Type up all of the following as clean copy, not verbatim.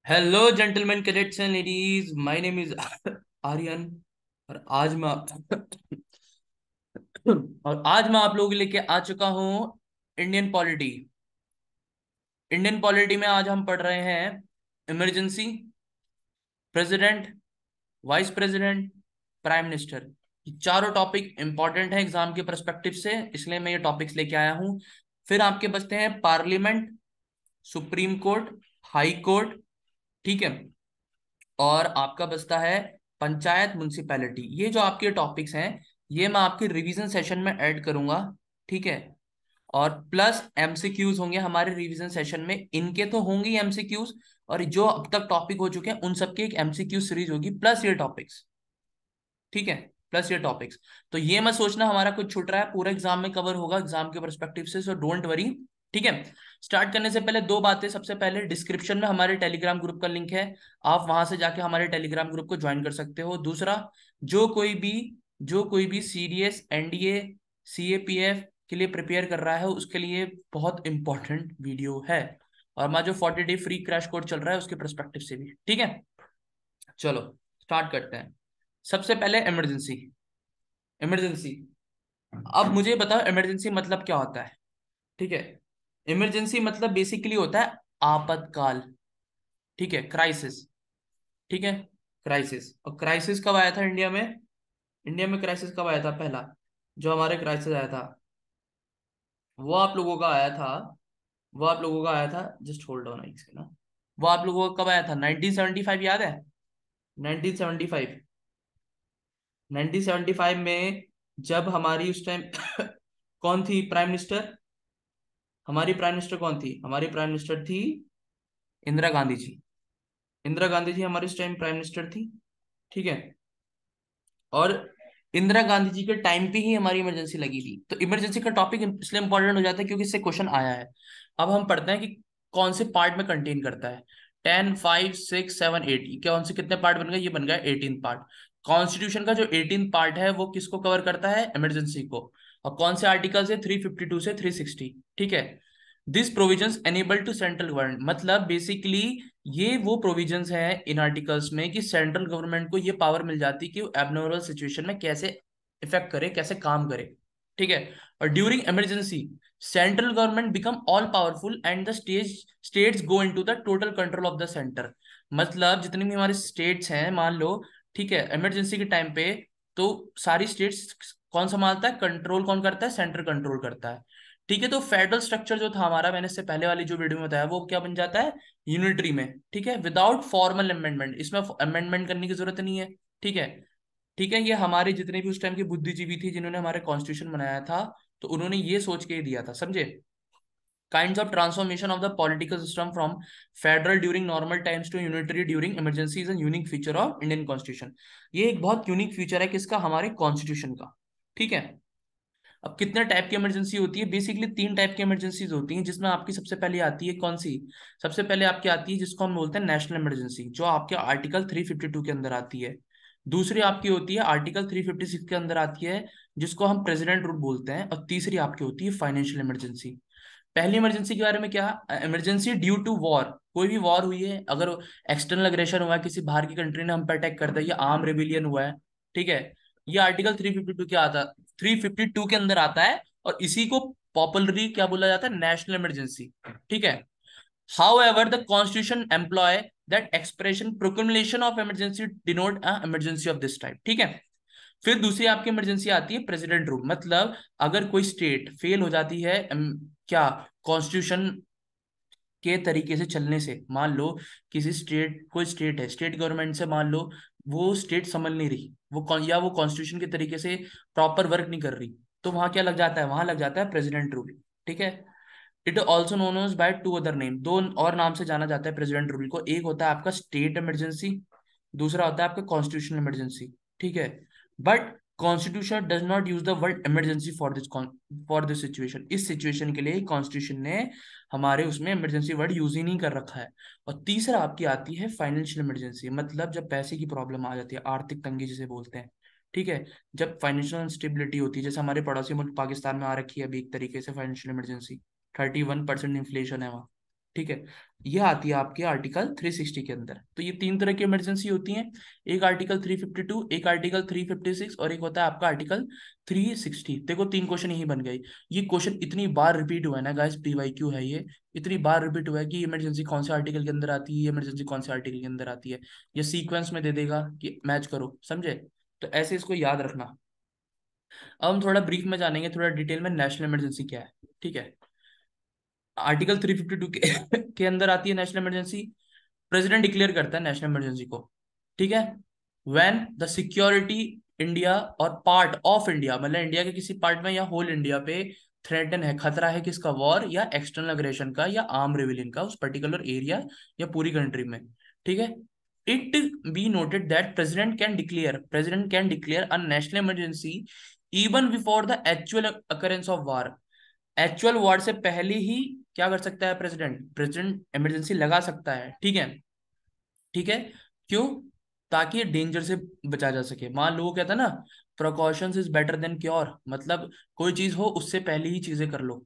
Hello gentleman cadets and ladies, my name is Aryan. और आज मैं आप लोगों के लेके आ चुका हूँ इंडियन पॉलिटी। इंडियन पॉलिटी में आज हम पढ़ रहे हैं emergency, president, vice president, prime minister. ये चारों टॉपिक इंपॉर्टेंट है एग्जाम के पर्सपेक्टिव से, इसलिए मैं ये टॉपिक्स लेके आया हूँ। फिर आपके बचते हैं parliament, supreme court, high court, ठीक है। और आपका बचता है पंचायत, म्युनिसिपैलिटी। ये जो आपके टॉपिक्स हैं, ये मैं आपके रिवीजन सेशन में ऐड करूंगा, ठीक है। और प्लस एमसीक्यूज होंगे हमारे रिवीजन सेशन में, इनके तो होंगे एमसीक्यूज, और जो अब तक टॉपिक हो चुके हैं उन सबकी एक एमसीक्यू सीरीज होगी, प्लस ये टॉपिक्स, ठीक है। प्लस ये टॉपिक्स। तो ये मत सोचना हमारा कुछ छूट रहा है, पूरा एग्जाम में कवर होगा एग्जाम के परस्पेक्टिव से, सो डोंट वरी, ठीक है। स्टार्ट करने से पहले दो बातें। सबसे पहले, डिस्क्रिप्शन में हमारे टेलीग्राम ग्रुप का लिंक है, आप वहां से जाके हमारे टेलीग्राम ग्रुप को ज्वाइन कर सकते हो। दूसरा, जो कोई भी जो कोई भी सीडीएस, एनडीए, सीएपीएफ के लिए प्रिपेयर कर रहा है, उसके लिए बहुत इंपॉर्टेंट वीडियो है। और हमारा जो 40 डे फ्री क्रैश कोर्स चल रहा है उसके परस्पेक्टिव से भी, ठीक है। चलो स्टार्ट करते हैं। सबसे पहले इमरजेंसी। इमरजेंसी, अब मुझे बताओ इमरजेंसी मतलब क्या होता है, ठीक है। इमरजेंसी मतलब बेसिकली होता है आपातकाल, ठीक है, क्राइसिस, ठीक है। क्राइसिस, और क्राइसिस कब आया था इंडिया में? इंडिया में क्राइसिस कब आया था? पहला जो हमारे क्राइसिस आया था, वो आप लोगों का आया था वो आप लोगों का आया था, जस्ट होल्ड ऑन एक सेकंड ना। वो आप लोगों का कब आया था? 1975, याद है? 1975। 1975 में जब हमारी उस टाइम कौन थी प्राइम मिनिस्टर? हमारी प्राइम मिनिस्टर कौन थी? हमारी प्राइम मिनिस्टर थी इंदिरा गांधी जी। इंदिरा गांधी जी हमारी इस टाइम प्राइम मिनिस्टर थी, ठीक है। और इंदिरा गांधी जी के टाइम पे ही हमारी इमरजेंसी लगी थी। तो इमरजेंसी का टॉपिक इसलिए इंपॉर्टेंट हो जाता है क्योंकि इससे क्वेश्चन आया है। अब हम पढ़ते हैं कि कौन से पार्ट में कंटेन करता है। 10, 5, 6, 7, 8, कौन से कितने पार्ट बन गए? ये बन गया 18 पार्ट। कॉन्स्टिट्यूशन का जो 18 पार्ट है वो किसको कवर करता है? इमरजेंसी को। और कौन से आर्टिकल से? 352 से 360, ठीक है। This provisions enable to central government, मतलब बेसिकली ये वो प्रोविजंस हैं इन आर्टिकल्स में कि सेंट्रल गवर्नमेंट को ये पावर मिल जाती है कि वो एबनॉर्मल सिचुएशन में कैसे इफेक्ट करे, कैसे काम करे, ठीक है। और during emergency central government become all powerful and the states go into the total control of the centre. मतलब जितनी भी हमारे स्टेट्स हैं, मान लो, ठीक है, इमरजेंसी के टाइम पे, तो सारी स्टेट्स कौन संभालता है? कंट्रोल कौन करता है? सेंटर कंट्रोल करता है, ठीक है। तो फेडरल स्ट्रक्चर जो था हमारा, मैंने इससे पहले वाली जो वीडियो में बताया, वो क्या बन जाता है? यूनिटरी में, ठीक है, विदाउट फॉर्मल अमेंडमेंट। इसमें अमेंडमेंट करने की जरूरत नहीं है, ठीक है। ठीक है, ये हमारे जितने भी उस टाइम के बुद्धिजीवी थे जिन्होंने हमारे कॉन्स्टिट्यूशन बनाया था, तो उन्होंने ये सोच के ही दिया था, समझे। Kinds of transformation of the political system from federal during normal times to unitary during emergency is a unique feature of Indian constitution. ये एक बहुत यूनिक फीचर है किसका? हमारे कॉन्स्टिट्यूशन का, ठीक है। अब कितने टाइप की इमरजेंसी होती है? बेसिकली तीन टाइप की इमरजेंसीज होती हैं, जिसमें आपकी सबसे पहले आती है कौन सी? सबसे पहले आपकी आती है जिसको हम बोलते हैं नेशनल इमरजेंसी, जो आपके आर्टिकल 352 के अंदर आती है। दूसरी आपकी होती है आर्टिकल 356 के अंदर आती है, जिसको हम प्रेसिडेंट रूल बोलते हैं। और तीसरी आपकी होती है फाइनेंशियल इमरजेंसी। पहली इमरजेंसी के बारे में क्या? इमरजेंसी ड्यू टू वॉर, कोई भी वॉर हुई है, अगर एक्सटर्नल अग्रेशन हुआ है, किसी बाहर की कंट्री ने हम पे अटैक कर दिया, या आर्म रेबिलियन हुआ है, ठीक है। ये आर्टिकल 352 क्या आता? 352 के अंदर आता है, और इसी को पॉपुलरली क्या बोला जाता है? नेशनल इमरजेंसी, ठीक है। However, the Constitution employ that expression proclamation of emergency denote a emergency of this type, ठीक है। फिर दूसरी आपकी इमरजेंसी आती है प्रेसिडेंट रूल, मतलब अगर कोई स्टेट फेल हो जाती है, क्या, कॉन्स्टिट्यूशन के तरीके से चलने से, मान लो किसी स्टेट, कोई स्टेट है, स्टेट गवर्नमेंट से मान लो वो स्टेट संभल नहीं रही, या वो कॉन्स्टिट्यूशन के तरीके से प्रॉपर वर्क नहीं कर रही, तो वहां क्या लग जाता है? वहां लग जाता है प्रेसिडेंट रूल, ठीक है। It also known as by to other name, दो और नाम से जाना जाता है प्रेसिडेंट रूल को। एक होता है आपका स्टेट इमरजेंसी, दूसरा होता है आपका कॉन्स्टिट्यूशनल इमरजेंसी, ठीक है। But constitution does not use the word emergency for this situation. इस सिचुएशन के लिए कॉन्स्टिट्यूशन ने हमारे उसमें इमरजेंसी वर्ड यूज ही नहीं कर रखा है। और तीसरा आपकी आती है फाइनेंशियल इमरजेंसी, मतलब जब पैसे की प्रॉब्लम आ जाती है, आर्थिक तंगी जिसे बोलते हैं, ठीक है। जब फाइनेंशियल इंस्टेबिलिटी होती है, जैसे हमारे पड़ोसी मुल्क पाकिस्तान में आ रखी है अभी एक तरीके से फाइनेंशियल इमरजेंसी, 31% इन्फ्लेशन है वहाँ, ठीक है, ये आती है आपके आर्टिकल 360 के अंदर। तो ये तीन तरह की इमरजेंसी होती हैं, एक आर्टिकल 352, एक आर्टिकल 356 और एक होता है आपका आर्टिकल 360। देखो तीन क्वेश्चन यही बन गए। ये क्वेश्चन इतनी बार रिपीट हुआ है ना गाइस, पीवाईक्यू है ये, इतनी बार रिपीट हुआ है कि इमरजेंसी कौन से आर्टिकल के अंदर आती है, इमरजेंसी कौन से आर्टिकल के अंदर आती है, ये सीक्वेंस में दे देगा कि मैच करो, समझे? तो ऐसे इसको याद रखना। अब हम थोड़ा ब्रीफ में जानेंगे, थोड़ा डिटेल में, नेशनल इमरजेंसी क्या है। ठीक है, आर्टिकल 352 के अंदर आती है नेशनल इमरजेंसी। प्रेसिडेंट डिक्लेयर करता है नेशनल इमरजेंसी को, ठीक है, व्हेन द सिक्योरिटी इंडिया और पार्ट ऑफ इंडिया, मतलब इंडिया के किसी पार्ट में या होल इंडिया पे थ्रेटन है, खतरा है किसका, वॉर या एक्सटर्नल अग्रेशन का या आर्म रेविलियन का उस पर्टिकुलर एरिया या पूरी कंट्री में। ठीक है, it be noted that president can declare a national emergency even before the actual occurrence of war. Actual war से पहले ही क्या कर सकता है प्रेसिडेंट, प्रेसिडेंट इमरजेंसी लगा सकता है। ठीक है, ठीक है, क्यों? ताकि डेंजर से बचा जा सके। मान लो कहता ना, precautions is better than cure, मतलब कोई चीज हो उससे पहले ही चीजें कर लो,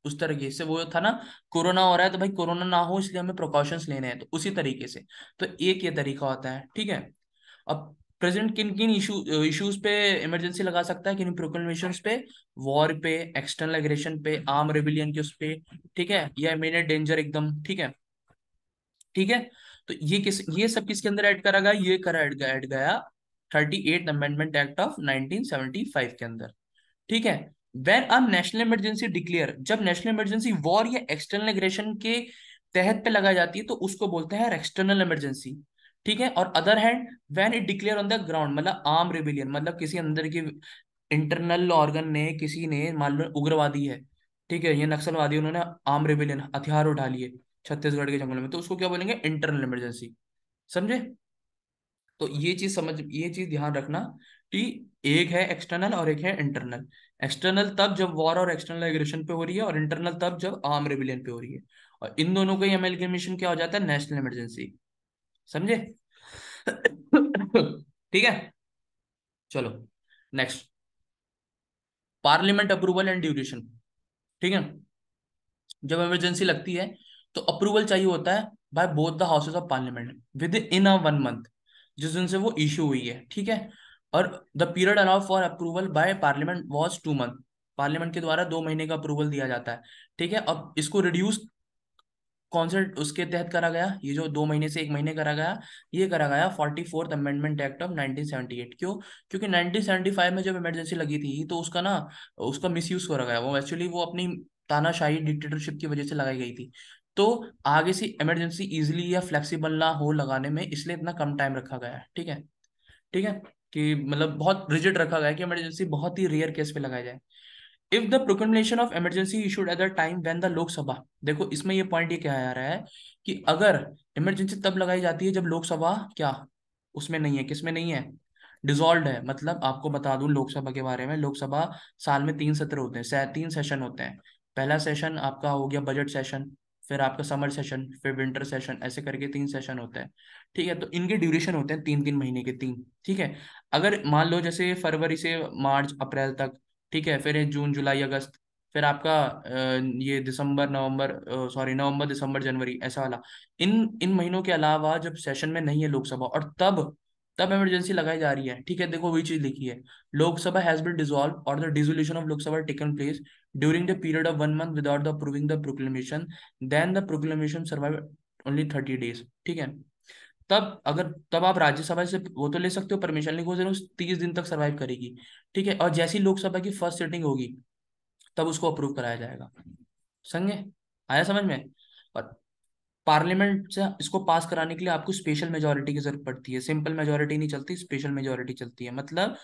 उस तरीके से। वो था ना, कोरोना हो रहा है तो भाई कोरोना ना हो इसलिए हमें प्रिकॉशंस लेने हैं, तो उसी तरीके से। तो एक ये तरीका होता है। ठीक है, अब प्रेसिडेंट किन किन इश्यूज पे इमरजेंसी लगा सकता है, किन प्रोक्लेमेशंस पे, वॉर पे, एक्सटर्नल एग्रेशन पे, आर्म रेबिलियन के उस पे, ठीक है, या इमीडिएट डेंजर एकदम। ठीक है, ठीक है, तो ये सब किसके अंदर ऐड करा गया, ये करा ऐड गया 38 अमेंडमेंट एक्ट ऑफ 1975 के अंदर। ठीक है, when a national emergency declare, जब नेशनल इमरजेंसी वॉर या एक्सटर्नल एग्रेशन के तहत पे लगाई जाती है तो उसको बोलते हैं एक्सटर्नल इमरजेंसी। ठीक है, और other hand when it declare on the ground, मतलब आर्म रेबिलियन, मतलब किसी अंदर की इंटरनल ऑर्गन ने, किसी ने, मान लो उग्रवादी है, ठीक है, ये नक्सलवादी, उन्होंने आर्म रेबिलियन हथियार उठा लिए छत्तीसगढ़ के जंगलों में, तो उसको क्या बोलेंगे, इंटरनल इमरजेंसी। समझे? तो ये चीज ध्यान रखना कि एक है एक्सटर्नल और एक है इंटरनल। एक्सटर्नल तब जब वॉर और एक्सटर्नल एग्रेशन पे हो रही है, और इंटरनल तब जब आर्म रेबिलियन पे हो रही है, और इन दोनों का ही अमेलगमेशन क्या हो जाता है, नेशनल इमरजेंसी। समझे? ठीक है, चलो next, parliament approval and duration. ठीक है, जब इमरजेंसी लगती है तो अप्रूवल चाहिए होता है by both the houses of parliament with in a 1 month, जिस दिन से वो इशू हुई है। ठीक है, और the period allow for approval by parliament was 2 month, parliament के द्वारा 2 महीने का अप्रूवल दिया जाता है। ठीक है, अब इसको रिड्यूस कौन से उसके तहत करा गया, ये जो 2 महीने से 1 महीने करा गया, ये करा गया 44th अमेंडमेंट एक्ट ऑफ 1978। क्यों? क्योंकि 1975 में जब इमरजेंसी लगी थी तो उसका ना, उसका मिसयूज करा गया, वो एक्चुअली वो अपनी तानाशाही डिक्टेटरशिप की वजह से लगाई गई थी। तो आगे से इमरजेंसी इजिली या फ्लेक्सिबल ना हो लगाने में, इसलिए इतना कम टाइम रखा गया है। ठीक है, ठीक है, कि मतलब बहुत रिजिड रखा गया है कि इमरजेंसी बहुत ही रेयर केस पे लगाया जाए। If the proclamation of emergency issued at the time when the Lok Sabha, देखो इसमें ये पॉइंट ये क्या आ रहा है कि अगर इमरजेंसी तब लगाई जाती है जब लोकसभा क्या, उसमें नहीं है, किसमें नहीं है, डिसॉल्व है। मतलब आपको बता दूं लोकसभा के बारे में, लोकसभा साल में 3 सत्र होते हैं, 3 सेशन होते हैं। पहला सेशन आपका हो गया बजट सेशन, फिर आपका समर सेशन, फिर विंटर सेशन, ऐसे करके 3 सेशन होते हैं। ठीक है, तो इनके ड्यूरेशन होते हैं 3 3 महीने के, तीन। ठीक है, अगर मान लो जैसे फरवरी से मार्च अप्रैल तक, ठीक है, फिर है जून जुलाई अगस्त, फिर आपका ये दिसंबर नवंबर, सॉरी नवंबर दिसंबर जनवरी, ऐसा वाला। इन इन महीनों के अलावा जब सेशन में नहीं है लोकसभा, और तब तब इमरजेंसी लगाई जा रही है। ठीक है, देखो वही चीज लिखी है, लोकसभा हैज बीन डिसॉल्व और the dissolution of Lok Sabha taken place during the period of 1 month without the approving the proclamation, then the proclamation survive only 30 days. ठीक है, तब आप राज्यसभा से वो तो ले सकते हो परमिशन, लेकिन वो जरूर 30 दिन तक सर्वाइव करेगी। ठीक है, और जैसी लोकसभा की फर्स्ट सिटिंग होगी तब उसको अप्रूव कराया जाएगा। समझे? आया समझ में? और पार्लियामेंट से इसको पास कराने के लिए आपको स्पेशल मेजोरिटी की जरूरत पड़ती है, सिंपल मेजोरिटी नहीं चलती, स्पेशल मेजोरिटी चलती है। मतलब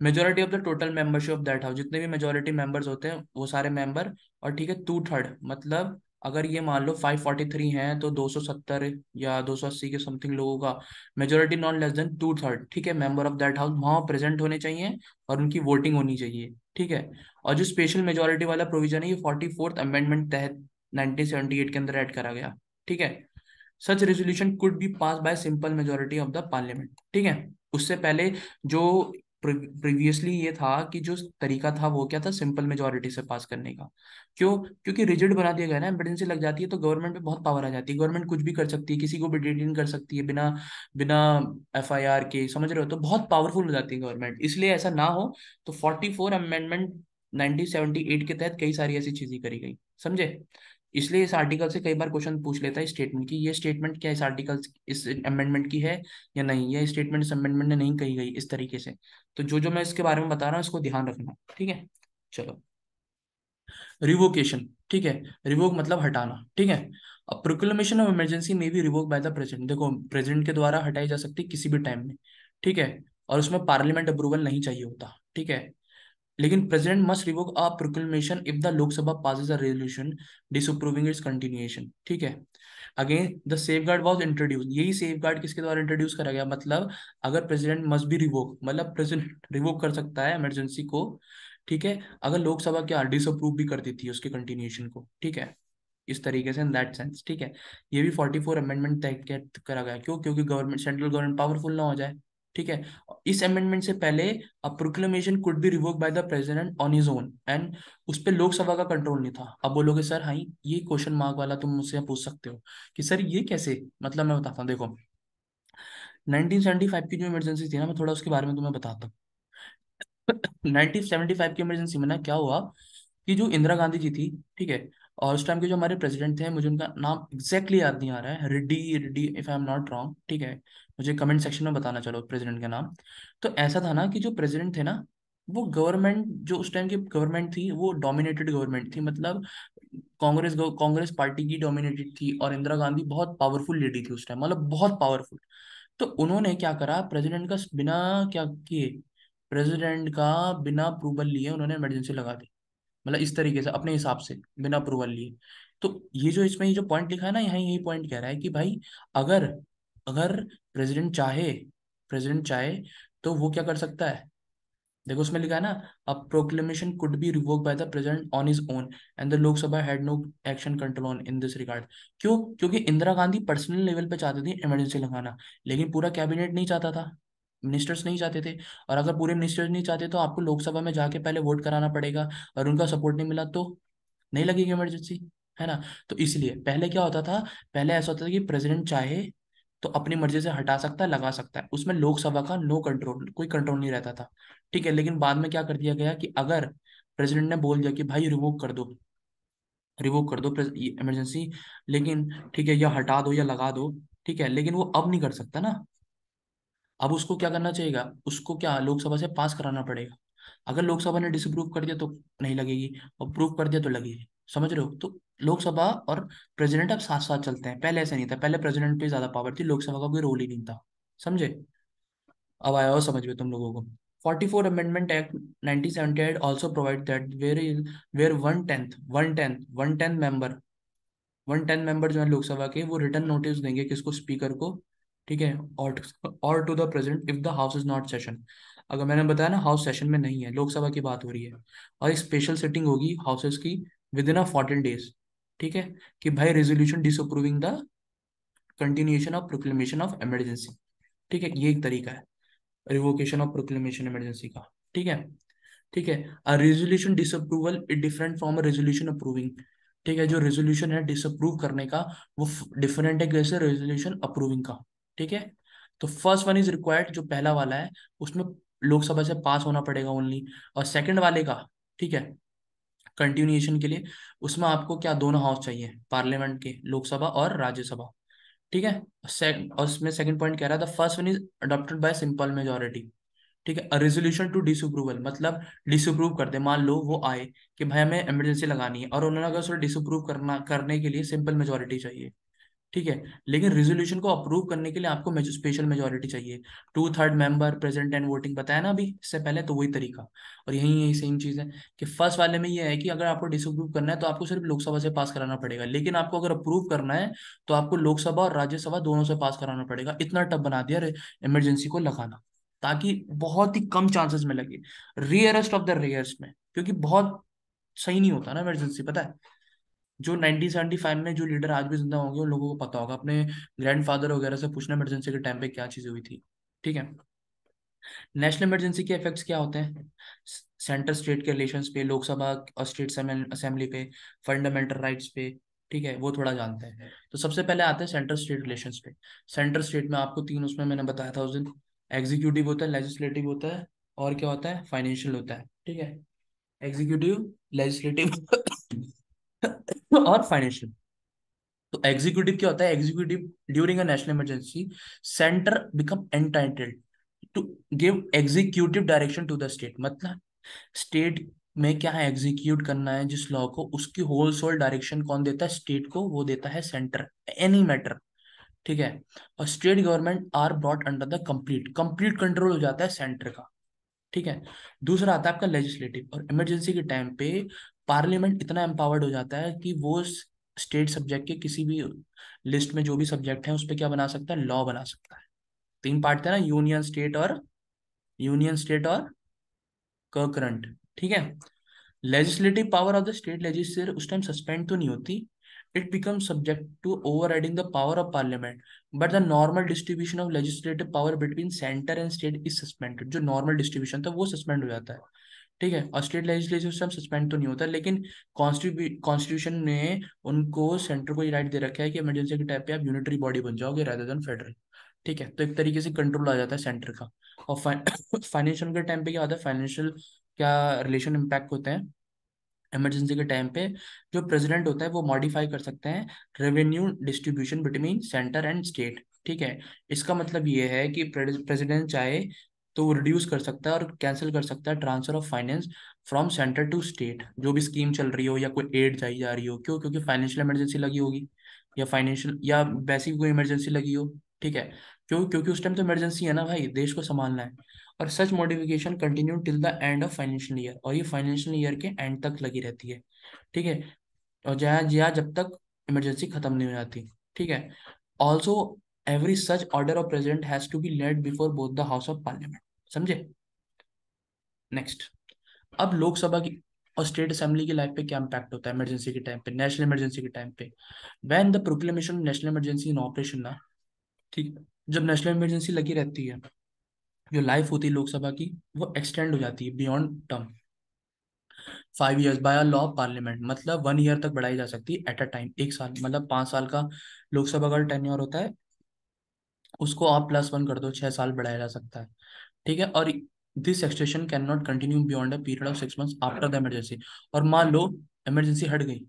majority of the total membership of that house, जितने भी मेजोरिटी मेंबर्स होते हैं वो सारे मेंबर, और ठीक है 2/3, मतलब अगर ये मान लो 543 हैं तो 270 या 280 के समथिंग लोगों का मेजोरिटी, नॉट लेस देन 2/3, ठीक है, मेंबर ऑफ दैट हाउस वहां प्रेजेंट होने चाहिए और उनकी वोटिंग होनी चाहिए। ठीक है, और जो स्पेशल मेजोरिटी वाला प्रोविजन है ये 44th अमेंडमेंट तहत 1978 के अंदर ऐड करा गया। ठीक है, such resolution could be pass by simple majority of the parliament. ठीक है, उससे पहले जो प्रीवियसली ये था कि जो तरीका था वो क्या था, सिंपल मेजोरिटी से पास करने का। क्यों? क्योंकि रिजिड बना दिया गया ना, इमरजेंसी लग जाती है तो गवर्नमेंट पे बहुत पावर आ जाती है, गवर्नमेंट कुछ भी कर सकती है, किसी को भी डिटेन कर सकती है बिना बिना एफआईआर के, समझ रहे हो? तो बहुत पावरफुल हो जाती है गवर्नमेंट, इसलिए ऐसा ना हो। तो 44 अमेंडमेंट 1978 के तहत कई सारी ऐसी चीजें करी गई, समझे? इसलिए इस आर्टिकल से कई बार क्वेश्चन पूछ लेता है स्टेटमेंट की, ये स्टेटमेंट क्या इस आर्टिकल इस अमेंडमेंट की है या नहीं, ये स्टेटमेंट इस अमेंडमेंट ने नहीं कही गई इस तरीके से। तो जो जो मैं इसके बारे में बता रहा हूँ इसको ध्यान रखना, ठीक है? चलो, रिवोकेशन, ठीक है। रिवोक मतलब हटाना, ठीक है। अब प्रोक्लेमेशन ऑफ इमरजेंसी में भी रिवोक बाय द प्रेसिडेंट, देखो प्रेसिडेंट के द्वारा हटाई जा सकती है किसी भी टाइम में, ठीक है। और उसमें पार्लियामेंट अप्रूवल नहीं चाहिए होता, ठीक है। लेकिन president must revoke a proclamation if the Lok Sabha passes a resolution disapproving it's continuation, ठीक है। Again the safe guard was introduce, यही सेफ गार्ड किसके द्वारा इंट्रोड्यूस करा गया, मतलब अगर प्रेसिडेंट मस्ट बी रिवोक, मतलब प्रेसिडेंट रिवोक कर सकता है इमरजेंसी को, ठीक है, अगर लोकसभा क्या डिसअप्रूव भी करती थी उसके कंटिन्यूएशन को, ठीक है। इस तरीके से इन दैट सेंस, ठीक है। ये भी 44 अमेंडमेंट तय करा गया, क्यों? क्योंकि गवर्नमेंट, सेंट्रल गवर्नमेंट पावरफुल ना हो जाए, ठीक है। इस अमेंडमेंट से पहले a proclamation could be revoke by the president on his own and उस पर लोकसभा का कंट्रोल नहीं था। अब बोलोगे सर हाँ ये क्वेश्चन मार्क वाला तुम मुझसे पूछ सकते हो कि सर ये कैसे, मतलब मैं बताता हूँ, देखो 1975 की जो इमरजेंसी थी ना, मैं थोड़ा उसके बारे में तुम्हें बताता हूँ। 1975 की इमरजेंसी में ना क्या हुआ कि जो इंदिरा गांधी जी थी, ठीक है, और उस टाइम के जो हमारे प्रेसिडेंट थे, मुझे उनका नाम एग्जैक्टली याद नहीं आ रहा है, Reddy Reddy if I am not wrong, ठीक है। मुझे कमेंट सेक्शन में बताना चलो प्रेसिडेंट का नाम। तो ऐसा था ना कि जो प्रेसिडेंट थे ना, वो गवर्नमेंट, जो उस टाइम की गवर्नमेंट थी वो डोमिनेटेड गवर्नमेंट थी, मतलब कांग्रेस पार्टी की डोमिनेटेड थी, और इंदिरा गांधी बहुत पावरफुल लेडी थी उस टाइम, मतलब बहुत पावरफुल। तो उन्होंने क्या करा, प्रेसिडेंट का बिना क्या किए, प्रेसिडेंट का बिना अप्रूवल लिए उन्होंने इमरजेंसी लगा दी, मतलब इस तरीके से अपने हिसाब से बिना अप्रूवल लिए। तो ये जो इसमें ये जो पॉइंट लिखा है ना, यहाँ यही पॉइंट कह रहा है कि भाई अगर अगर प्रेसिडेंट चाहे, प्रेसिडेंट चाहे तो वो क्या कर सकता है। देखो उसमें लिखा है ना, a proclamation could be revoked by the president on his own and the Lok Sabha had no action control on in this regard. क्यों? क्योंकि इंदिरा गांधी पर्सनल लेवल पे चाहती थी इमरजेंसी लगाना, लेकिन पूरा कैबिनेट नहीं चाहता था, मिनिस्टर्स नहीं चाहते थे। और अगर पूरे मिनिस्टर्स नहीं चाहते तो आपको लोकसभा में जाके पहले वोट कराना पड़ेगा, और उनका सपोर्ट नहीं मिला तो नहीं लगेगी इमरजेंसी, है ना। तो इसलिए पहले क्या होता था, पहले ऐसा होता था कि प्रेसिडेंट चाहे तो अपनी मर्जी से हटा सकता है, लगा सकता है, उसमें लोकसभा का नो कंट्रोल, कोई कंट्रोल नहीं रहता था, ठीक है। लेकिन बाद में क्या कर दिया गया कि अगर प्रेसिडेंट ने बोल दिया कि भाई रिवोक कर दो, रिवोक कर दो इमरजेंसी, लेकिन ठीक है, या हटा दो या लगा दो, ठीक है, लेकिन वो अब नहीं कर सकता ना। अब उसको क्या करना चाहिएगा, उसको क्या लोकसभा से पास कराना पड़ेगा। अगर लोकसभा ने डिसअप्रूव कर दिया तो नहीं लगेगी, अप्रूव कर दिया तो लगेगी, समझ रहे हो? तो लोकसभा और प्रेसिडेंट अब साथ साथ चलते हैं, पहले ऐसा नहीं था, पहले प्रेसिडेंट पे ज्यादा पावर थी, लोकसभा का कोई रोल ही नहीं था, समझे? अब आया हो समझ में तुम लोगों को। 44 amendment act 1978 also provide that where one tenth member, 1/10 member जो है लोकसभा के, वो रिटर्न नोटिस देंगे किसको, स्पीकर को, ठीक है। और to the president if the house is not session, अगर मैंने बताया ना हाउस सेशन में नहीं है, लोकसभा की बात हो रही है, और एक स्पेशल सिटिंग होगी हाउसेस की विद इन अ 14 डेज, ठीक है, कि भाई resolution disapproving the continuation of proclamation of emergency, ठीक है। ये एक तरीका है रिवोकेशन ऑफ प्रोक्लेमेशन इमरजेंसी का, ठीक है। ठीक है, a resolution disapproval is different from a resolution approving, ठीक है। जो रेजोल्यूशन है डिसअप्रूव करने का वो डिफरेंट है कैसे रेजोल्यूशन अप्रूविंग का, ठीक है। तो फर्स्ट वन इज रिक्वायर्ड, जो पहला वाला है उसमें लोकसभा से पास होना पड़ेगा ओनली, और सेकंड वाले का, ठीक है, कंटिन्यूएशन के लिए उसमें आपको क्या दोनों हाउस चाहिए पार्लियामेंट के, लोकसभा और राज्यसभा, ठीक है। और उसमें सेकंड पॉइंट कह रहा था first one is adopted by simple majority, ठीक है। रेजोल्यूशन टू डिसअप्रूवल मतलब डिसअप्रूव कर दे, मान लो वो आए कि भाई हमें इमरजेंसी लगानी है, और उन्होंने अगर उसे डिसअप्रूव करना करने के लिए सिंपल मेजोरिटी चाहिए, ठीक है। लेकिन रेजोल्यूशन को अप्रूव करने के लिए आपको स्पेशल मेजोरिटी चाहिए, 2/3 मेंबर प्रेजेंट एंड वोटिंग, बताया ना अभी इससे पहले, तो वही तरीका। और यही यही सेम चीज है कि फर्स्ट वाले में ये है कि अगर आपको डिसअप्रूव करना है तो आपको सिर्फ लोकसभा से पास कराना पड़ेगा, लेकिन आपको अगर अप्रूव करना है तो आपको लोकसभा और राज्यसभा दोनों से पास कराना पड़ेगा, इतना टफ बना दिया इमरजेंसी को लगाना, ताकि बहुत ही कम चांसेस में लगे, रेयरेस्ट ऑफ द रेयर्स में, क्योंकि बहुत सही नहीं होता ना इमरजेंसी, पता है। जो 1975 में जो लीडर आज भी जिंदा होंगे उन लोगों को पता होगा, अपने ग्रैंडफादर वगैरह से पूछना इमरजेंसी के टाइम पे क्या चीजें हुई थी, ठीक है। नेशनल इमरजेंसी के इफेक्ट्स क्या होते हैं? सेंटर स्टेट के रिलेशंस पे, लोकसभा और स्टेट असेंबली पे, फंडामेंटल राइट्स पे। ठीक है, वो थोड़ा जानते हैं। तो सबसे पहले आते हैं सेंटर स्टेट रिलेशंस पे। सेंटर स्टेट में आपको तीन, उसमें मैंने बताया था उस दिन, एग्जीक्यूटिव होता है, लेजिस्लेटिव होता है, और क्या होता है, फाइनेंशियल होता है। ठीक है, एग्जीक्यूटिव, लेजिस्लेटिव और फाइनेंशियल। तो एग्जीक्यूटिव क्या होता है? Executive, during a national emergency center become entitled to give executive direction to the state. मतलब स्टेट में क्या है, एग्जीक्यूट करना है जिस लॉ को, उसकी होल सोल डायरेक्शन कौन देता है स्टेट को? वो देता है सेंटर, एनी मैटर। ठीक है, और state government are brought under the complete complete control हो जाता है सेंटर का। ठीक है। दूसरा आता है आपका लेजिस्लेटिव, और इमरजेंसी के टाइम पे पार्लियामेंट इतना एम्पावर्ड हो जाता है कि वो स्टेट सब्जेक्ट के किसी भी लिस्ट में जो भी सब्जेक्ट है उस पर क्या बना सकता है, लॉ बना सकता है। तीन पार्ट थे ना, यूनियन स्टेट और करंट। ठीक है। Legislative power of the state legislature उस टाइम सस्पेंड तो नहीं होती, it become subject to over riding the power of parliament, but the normal distribution of legislative power between centre and state is suspended. जो normal distribution था वो suspend हो जाता है। ठीक है, और स्टेट लेजिस्लेचर सिस्टम सस्पेंड तो नहीं होता, लेकिन कॉन्स्टिट्यूशन ने उनको सेंटर को ये राइट दे रखा है कि इमरजेंसी के टाइप पे आप यूनिटरी बॉडी बन जाओगे रादर देन फेडरल। ठीक है, तो एक तरीके से कंट्रोल आ जाता है सेंटर का। और फाइनेंशियल के टाइम पे क्या होता है, फाइनेंशियल क्या रिलेशन इम्पैक्ट होते हैं इमरजेंसी के टाइम पे? जो प्रेसिडेंट होता है वो मॉडिफाई कर सकते हैं revenue distribution between centre and state. ठीक है, इसका मतलब ये है कि प्रेसिडेंट चाहे तो वो रिड्यूस कर सकता है और कैंसिल कर सकता है transfer of finance from center to state, जो भी स्कीम चल रही हो या कोई एड चाहिए जा रही हो। क्यों? क्योंकि फाइनेंशियल इमरजेंसी लगी होगी, या फाइनेंशियल या वैसी कोई इमरजेंसी लगी हो। ठीक है, क्यों? क्योंकि उस टाइम तो इमरजेंसी है ना भाई, देश को संभालना है। और such modification continue till the end of financial year, और ये फाइनेंशियल ईयर के एंड तक लगी रहती है। ठीक है, और जहाँ जब तक इमरजेंसी खत्म नहीं हो जाती। ठीक है, also every such order of president has to be laid before both the house of parliament. समझे? नेक्स्ट, अब लोकसभा की और स्टेट असेंबली की लाइफ पे क्या इंपैक्ट होता है इमरजेंसी के टाइम पे, नेशनल इमरजेंसी के टाइम पे? When the proclamation national emergency in operation ना, ठीक है, जब नेशनल इमरजेंसी लगी रहती है, जो लाइफ होती है लोकसभा की वो एक्सटेंड हो जाती है beyond term 5 years by law of parliament. मतलब 1 year तक बढ़ाई जा सकती है एट अ टाइम, एक साल, मतलब 5 साल का लोकसभा का टेन्योर होता है, उसको आप +1 कर दो, 6 साल बढ़ाया जा सकता है। ठीक है, और this extension can not continue beyond a period of 6 months after the emergency. और मान लो इमरजेंसी हट गई,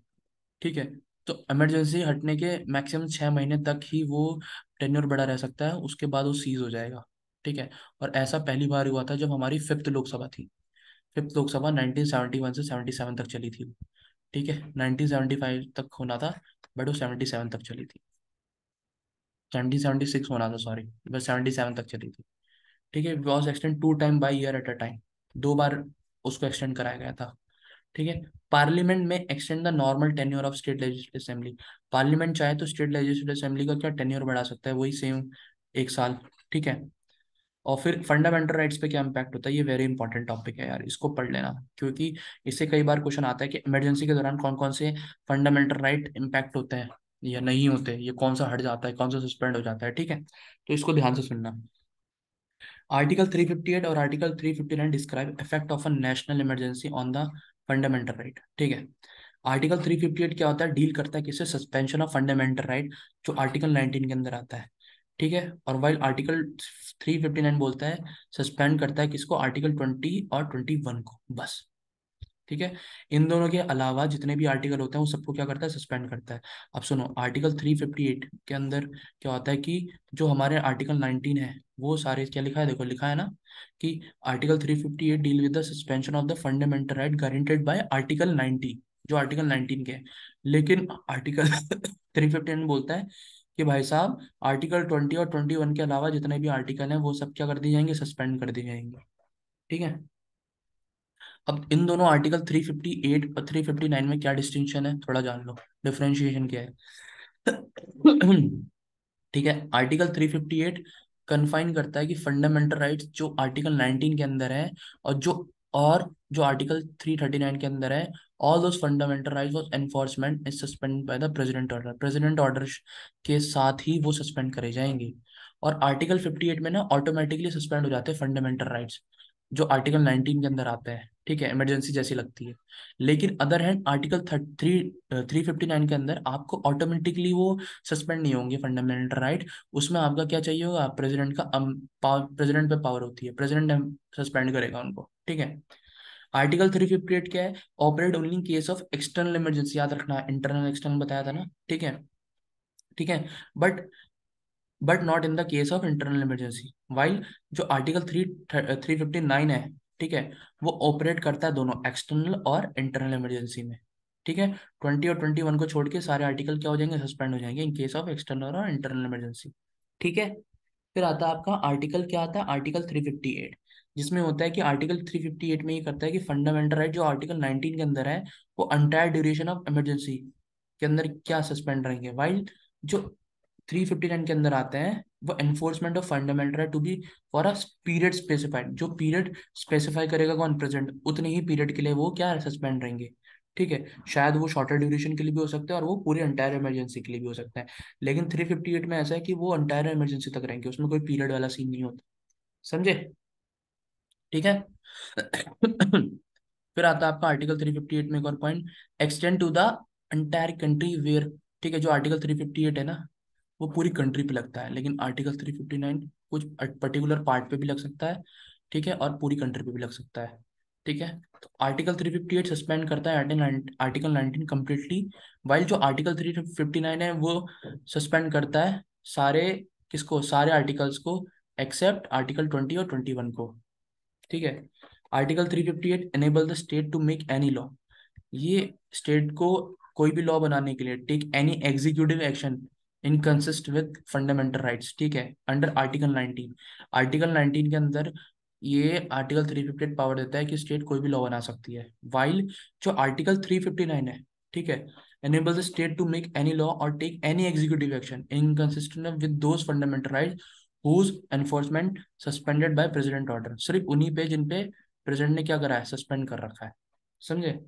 ठीक है, तो इमरजेंसी हटने के मैक्सिमम 6 महीने तक ही वो टेन्योर बढ़ा रह सकता है, उसके बाद वो सीज हो जाएगा। ठीक है, और ऐसा पहली बार हुआ था जब हमारी फिफ्थ लोकसभा थी। फिफ्थ लोकसभा 1971 से 77 तक चली थी। ठीक है, 1975 तक होना था, बट वो 77 तक चली थी। 1976 होना था, सॉरी, बस 77 तक चली थी। ठीक है, was extend 2 time by year eight a time, 2 बार उसको एक्सटेंड कराया गया था। ठीक है, पार्लियामेंट में extend the normal tenure of state legislative assembly. Parliament चाहे तो स्टेट लेजिस्लेटिव असेंबली का क्या टेन्योर बढ़ा सकता है, वही सेम 1 साल। ठीक है, और फिर फंडामेंटल राइट्स पे क्या इंपैक्ट होता है, ये वेरी इंपॉर्टेंट टॉपिक है यार, इसको पढ़ लेना, क्योंकि इससे कई बार क्वेश्चन आता है कि इमरजेंसी के दौरान कौन कौन से फंडामेंटल राइट इंपैक्ट होते हैं या नहीं होते, ये कौन सा हट जाता है, कौन सा सस्पेंड हो जाता है। ठीक है, तो इसको ध्यान से सुनना। आर्टिकल 358 और article 359 describe effect of a national emergency on the fundamental right. ठीक है, आर्टिकल 358 क्या होता है, डील करता है किससे, सस्पेंशन ऑफ फंडामेंटल राइट, जो आर्टिकल 19 के अंदर आता है। ठीक है, और वाइल आर्टिकल 359 बोलता है सस्पेंड करता है किसको, आर्टिकल 20 और 21 को, बस। ठीक है, इन दोनों के अलावा जितने भी आर्टिकल होते हैं वो सबको क्या करता है, सस्पेंड करता है। अब सुनो, आर्टिकल 358 के अंदर क्या होता है कि जो हमारे आर्टिकल 19 है वो सारे, क्या लिखा है, देखो लिखा है ना कि article 358 deal with the suspension of the fundamental right guaranteed bye article 90, जो आर्टिकल 19 के है। लेकिन आर्टिकल 359 बोलता है कि भाई साहब आर्टिकल 20 और 21 के अलावा जितने भी आर्टिकल हैं वो सब क्या कर दिए जाएंगे, सस्पेंड कर दिए जाएंगे। ठीक है, अब इन दोनों आर्टिकल 358 और 359 में क्या डिस्टिंक्शन है, थोड़ा जान लो, डिफरेंशिएशन क्या है। ठीक है, आर्टिकल 358 कन्फाइन करता है कि फंडामेंटल राइट्स जो आर्टिकल 19 के अंदर है, और जो और जो आर्टिकल 339 के अंदर है, all those fundamental rights was enforcement is suspend bye the president order, president order के साथ ही वो सस्पेंड करे जाएंगे। और आर्टिकल 58 में ना ऑटोमेटिकली सस्पेंड हो जाते हैं फंडामेंटल राइट्स, जो आर्टिकल 19 के अंदर आते हैं, ठीक है, इमरजेंसी जैसी लगती है। लेकिन अदर हैंड आर्टिकल 359 के अंदर आपको ऑटोमेटिकली वो सस्पेंड नहीं होंगे फंडामेंटल राइट। उसमें आपका क्या चाहिए होगा, प्रेसिडेंट का प्रेसिडेंट पे पावर होती है, प्रेसिडेंट सस्पेंड करेगा उनको, ठीक है। आर्टिकल 358 क्या है, operate only in case of external emergency, याद रखना है, इंटरनल एक्सटर्नल बताया था ना, ठीक है, ठीक है। But not in the case of internal emergency, while जो आर्टिकल 359 है, ठीक है, वो ऑपरेट करता है दोनों एक्सटर्नल और इंटरनल इमरजेंसी में, ठीक है। 20 और 21 को छोड़ के सारे आर्टिकल क्या हो जाएंगे, सस्पेंड हो जाएंगे इन केस ऑफ एक्सटर्नल और इंटरनल इमरजेंसी, ठीक है। फिर आता है आपका आर्टिकल, क्या आता है, आर्टिकल 358, जिसमें होता है कि आर्टिकल 358 में ये करता है कि फंडामेंटल राइट जो आर्टिकल 19 के अंदर है, वो अंटायर ड्यूरेशन ऑफ इमरजेंसी के अंदर क्या सस्पेंड रहेंगे, वाइल जो 359 के अंदर आते हैं वो enforcement of fundamental right to be for a period specified, जो पीरियड स्पेसिफाई करेगा कौन, प्रेजेंट, उतने ही पीरियड के लिए वो क्या सस्पेंड रहेंगे, ठीक है। शायद वो शॉर्टर ड्यूरेशन के लिए भी हो सकता है और वो पूरे अंटायर इमरजेंसी के लिए भी हो सकता है। लेकिन 358 में ऐसा है कि वो अंटायर इमरजेंसी तक रहेंगे, उसमें कोई पीरियड वाला सीन नहीं होता, समझे, ठीक है। फिर आता है आपका आर्टिकल 358 में एक और point, extend to the entire country where, ठीक है। जो आर्टिकल 358 है ना, वो पूरी कंट्री पे लगता है, लेकिन आर्टिकल 359 कुछ पर्टिकुलर पार्ट पे भी लग सकता है, ठीक है, और पूरी कंट्री पे भी लग सकता है, ठीक है। तो आर्टिकल 358 सस्पेंड करता है आर्टिकल 19 कंप्लीटली, वाइल जो आर्टिकल 359 है वो सस्पेंड करता है सारे, किसको, सारे आर्टिकल्स को, एक्सेप्ट आर्टिकल 20 और 21 को, ठीक है। Article 358 enable the state to make any law, ये स्टेट को कोई भी लॉ बनाने के लिए, take any executive action inconsist with fundamental rights, ठीक है, अंडर आर्टिकल 19। आर्टिकल 19 के अंदर ये आर्टिकल 358 पावर देता है कि स्टेट कोई भी लॉ बना सकती है, वाइल जो आर्टिकल 359 है, ठीक है, enables the state to make any law or take any executive action inconsistent with those fundamental rights whose enforcement suspended by president order, सिर्फ उन्हीं पे जिन पे प्रेसिडेंट ने क्या करा है, सस्पेंड कर रखा है, समझे।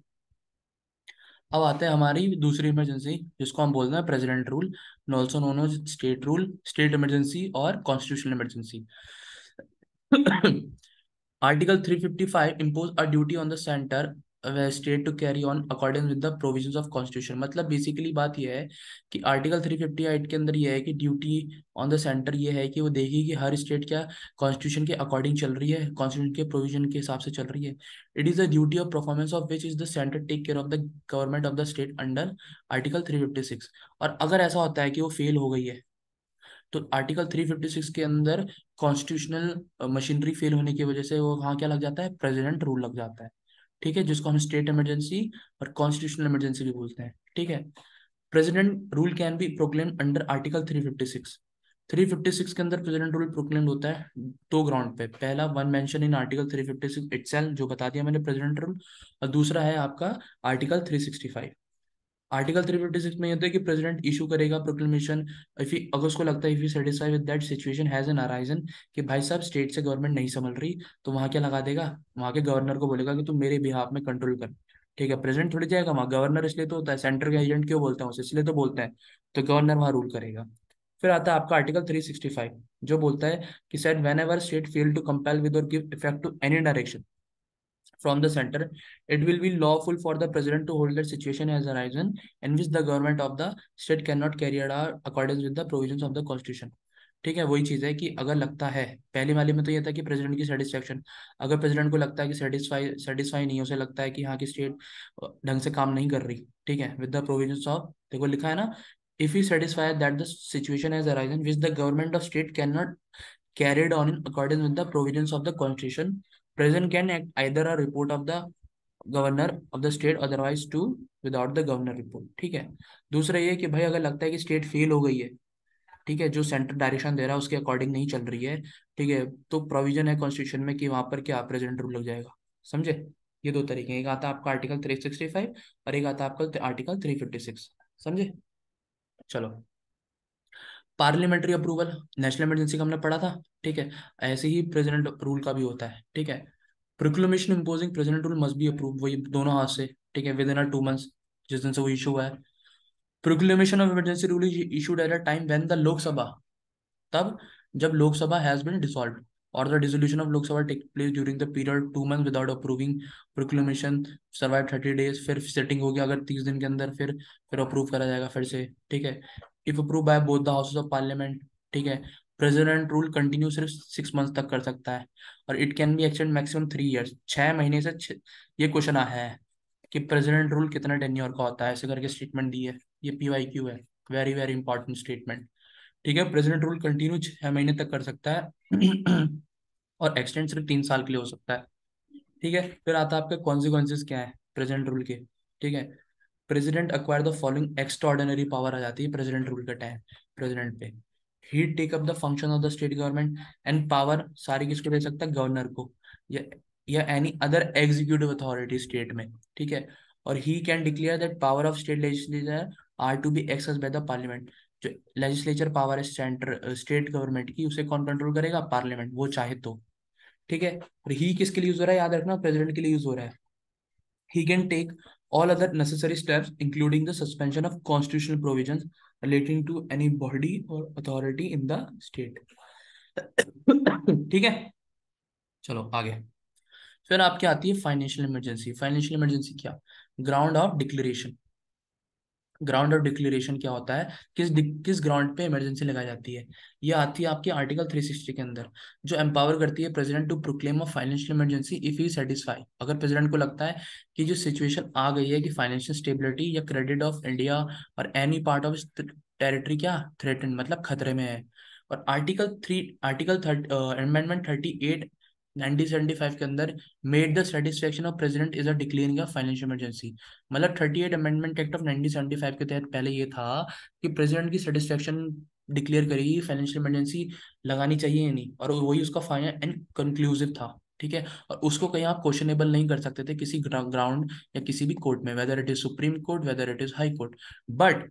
अब आते हैं हमारी दूसरी इमरजेंसी, जिसको हम बोलते हैं president rule, also known as state rule, state emergency और constitutional emergency. Article 355 impose a duty on the center state to carry on according with the provisions of constitution, मतलब बेसिकली बात यह है कि आर्टिकल 358 के अंदर यह है कि ड्यूटी ऑन द सेंटर ये है कि वो देखेगी कि हर स्टेट क्या कॉन्स्टिट्यूशन के अकॉर्डिंग चल रही है, कॉन्स्टिट्यूशन के प्रोविजन के हिसाब से चल रही है। It is the duty of performance of which is the center take care of the government of the state under article 356। और अगर ऐसा होता है कि वो फेल हो गई है, तो आर्टिकल 356 के अंदर कॉन्स्टिट्यूशनल मशीनरी फेल होने की वजह से वो वहाँ क्या लग जाता है, प्रेसिडेंट रूल लग जाता है, ठीक है, जिसको हम स्टेट इमरजेंसी और कॉन्स्टिट्यूशनल इमरजेंसी भी बोलते हैं, ठीक है। President rule can be proclaim under article 356। 356 के अंदर प्रेसिडेंट रूल प्रोक्लेम होता है दो ग्राउंड पे, पहला one mention in article 356 itself, जो बता दिया मैंने प्रेसिडेंट रूल, और दूसरा है आपका आर्टिकल 365। आर्टिकल 356 में ये होता है कि प्रेसिडेंट इशू करेगा प्रोक्लेमेशन, इफ अगर उसको लगता है, if you satisfy with that situation has an arisen, कि भाई साहब स्टेट से गवर्नमेंट नहीं संभल रही, तो वहां क्या लगा देगा, वहां के गवर्नर को बोलेगा कि तुम मेरे बिहाफ में कंट्रोल कर, ठीक है। प्रेसिडेंट थोड़ी जाएगा वहां, गवर्नर इसलिए तो होता है, सेंटर का एजेंट क्यों बोलते हैं उसे, इसलिए तो बोलते हैं, तो गवर्नर वहां रूल करेगा। फिर आता है आपका आर्टिकल 365, जो बोलता है कि set whenever state fail to compel with और give effect to any direction from the center, it will be lawful for the president to hold that situation as arisen in which the government of the state cannot carry it out accordance with the provisions of the constitution। ठीक है, वही चीज है कि अगर लगता है, पहले वाले में तो ये था कि प्रेसिडेंट की सेटिस्फेक्शन, अगर प्रेसिडेंट को लगता है कि सेटिस्फाई नहीं है, उसे लगता है कि हाँ की स्टेट ढंग से काम नहीं कर रही, ठीक है, विद द प्रोविजंस ऑफ, देखो लिखा है ना, if he satisfy that the situation has arisen which the government of state can not carried on in accordance with the provisions of the constitution, president can act either a report of the governor of the state otherwise to without the governor report, ठीक है। दूसरा ये कि भाई अगर लगता है कि स्टेट फेल हो गई है, ठीक है, जो सेंटर डायरेक्शन दे रहा है उसके अकॉर्डिंग नहीं चल रही है, ठीक है, तो प्रोविजन है कॉन्स्टिट्यूशन में कि वहां पर क्या प्रेसिडेंट रूल लग जाएगा, समझे। ये दो तरीके हैं, एक आता है आपका आर्टिकल 365 और एक आता है आपका आर्टिकल 356, समझे। चलो, पार्लियामेंट्री अप्रूवल, नेशनल इमरजेंसी का हमने पढ़ा था, ठीक है, ऐसे ही प्रेसिडेंट रूल का भी होता है, ठीक है। Proclamation imposing president rule must be approve, वही दोनों हाथ से, ठीक है, विद इन 2 months, जिस दिन से वो इशू हुआ है। Proclamation of emergency rule is issued at a time when the Lok Sabha, तब जब लोकसभा हैज बीन डिसॉल्व और the dissolution of Lok Sabha take place during the period 2 months without approving proclamation survive 30 days, फिर सेटिंग होगी अगर 30 दिन के अंदर, फिर अप्रूव करा जाएगा फिर से, ठीक है। If approve by both the houses of parliament, ठीक है। प्रेसिडेंट रूल कंटिन्यू सिर्फ 6 months तक कर सकता है, और it can be extend maximum 3 years, 6 महीने से ये क्वेश्चन आया है कि प्रेसिडेंट रूल कितना टेन्योर का होता है, ऐसे करके स्टेटमेंट दी है, ये PYQ है, वेरी वेरी इंपॉर्टेंट स्टेटमेंट, ठीक है। प्रेसिडेंट रूल कंटिन्यू 6 महीने तक कर सकता है और एक्सटेंड सिर्फ 3 साल के लिए हो सकता है, ठीक है। फिर आता है आपके कॉन्सिक्वेंसेज क्या है प्रेसिडेंट रूल के, ठीक है। President acquire the following extraordinary power आ जाती है प्रेसिडेंट रूल का टाइम प्रेसिडेंट पे। He take up the function of the state government, and power सारी किसको दे सकता है, गवर्नर को, या या any other executive authority state में, ठीक है। और he can declare that power of state legislature are to be exercised by the parliament. जो लेजिस्लेचर पावर है सेंटर स्टेट गवर्नमेंट की, उसे कौन कंट्रोल करेगा, पार्लियामेंट, वो चाहे तो, ठीक है। और ही किसके लिए यूज हो रहा है, याद रखना प्रेसिडेंट के लिए यूज हो रहा है। He can take all other necessary steps, including the suspension of constitutional provisions relating to any body or authority in the state. ठीक है, चलो आगे। फिर आपकी आती है फाइनेंशियल इमरजेंसी। फाइनेंशियल इमरजेंसी क्या, ground of declaration. Ground of declaration क्या होता है, किस ग्राउंड पे इमरजेंसी लगाई जाती है, ये आती है आपकी आर्टिकल 360 के अंदर, जो एम्पावर करती है president to proclaim a financial emergency if he satisfy. अगर प्रेसिडेंट को लगता है कि जो सिचुएशन आ गई है कि फाइनेंशियल स्टेबिलिटी या क्रेडिट ऑफ इंडिया और एनी पार्ट ऑफ टेरिटरी क्या थ्रेटन, मतलब खतरे में है। और आर्टिकल थर्ट अमेंडमेंट 38 1975 के अंदर made the satisfaction of president is a declaring a financial emergency. मतलब 38 अमेंडमेंट एक्ट ऑफ 1975 के तहत पहले ये था कि प्रेसिडेंट की सेटिस्फेक्शन डिक्लेयर करेगी फाइनेंशियल इमरजेंसी लगानी चाहिए या नहीं, और वही उसका फाइनल एंड कंक्लूसिव था, ठीक है। और उसको कहीं आप क्वेश्चनेबल नहीं कर सकते थे किसी ग्राउंड या किसी भी कोर्ट में, whether it is supreme court, whether it is high court. But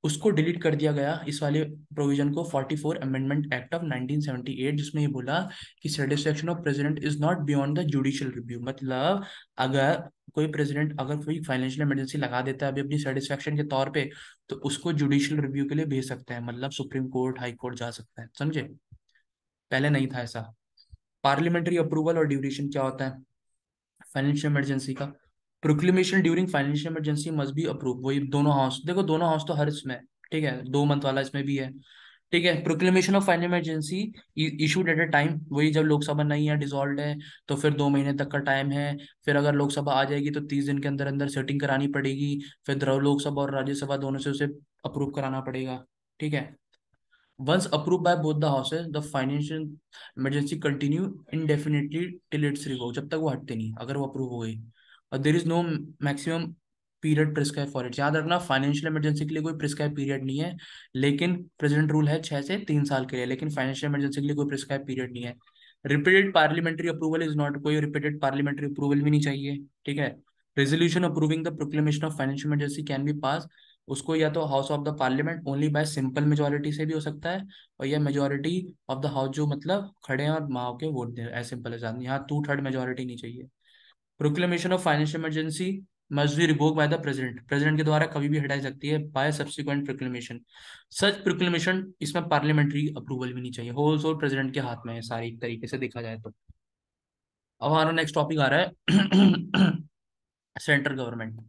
उसको डिलीट कर दिया गया इस वाले प्रोविजन को 44 अमेंडमेंट एक्ट ऑफ 1978, जिसमें ये बोला कि satisfaction of president is not beyond the judicial review. मतलब अगर कोई प्रेसिडेंट अगर कोई फाइनेंशियल इमरजेंसी लगा देता है अभी अपनी सेटिस्फेक्शन के तौर पे, तो उसको जुडिशियल रिव्यू के लिए भेज सकते हैं, मतलब सुप्रीम कोर्ट हाई कोर्ट जा सकता है, समझे। पहले नहीं था ऐसा। पार्लियामेंट्री अप्रूवल और ड्यूरेशन क्या होता है फाइनेंशियल इमरजेंसी का। Proclamation during financial emergency must be approve, वही दोनों हाउस, देखो दोनों हाउस तो हर इसमें, ठीक है, 2 month वाला इसमें भी है, ठीक है। Proclamation of financial emergency issued at a time, वही जब लोकसभा नहीं है, डिसॉल्व है, तो फिर 2 महीने तक का टाइम है। फिर अगर लोकसभा आ जाएगी तो 30 दिन के अंदर अंदर सेटिंग करानी पड़ेगी, फिर लोकसभा और राज्यसभा दोनों से उसे अप्रूव कराना पड़ेगा, ठीक है। Once approved by both the houses, the financial emergency continue indefinitely till it's revoked, जब तक वो हटते नहीं, अगर वो अप्रूव हो गई। और there is no maximum period prescribe for it, याद रखना फाइनेंशियल इमरजेंसी के लिए कोई प्रिस्क्राइब पीरियड नहीं है, लेकिन प्रेसिडेंट रूल है 6 से 3 साल के लिए, लेकिन फाइनेंशियल इमरजेंसी के लिए कोई प्रिस्क्राइब पीरियड नहीं है। Repeated parliamentary approval is not, कोई रिपीटेड पार्लियामेंट्री अप्रूवल भी नहीं चाहिए, ठीक है। Resolution approving the proclamation of financial emergency can be pass, उसको या तो house of the parliament only by simple majority से भी हो सकता है, और यह मेजोरिटी ऑफ द हाउस जो मतलब खड़े हैं और वहां के वोट दे, एज सिंपल एज, यहाँ 2/3 मेजोरिटी नहीं चाहिए। Proclamation of financial emergency must be revoke by the president, president के द्वारा कभी भी हटाई सकती है बाय सब्सिक्वेंट प्रोक्लेमेशन। सच प्रोक्लेमेशन, इसमें पार्लियामेंट्री अप्रूवल भी नहीं चाहिए, होल सोल प्रेसिडेंट के हाथ में है सारी, एक तरीके से देखा जाए तो। अब हमारा नेक्स्ट टॉपिक आ रहा है सेंट्रल गवर्नमेंट,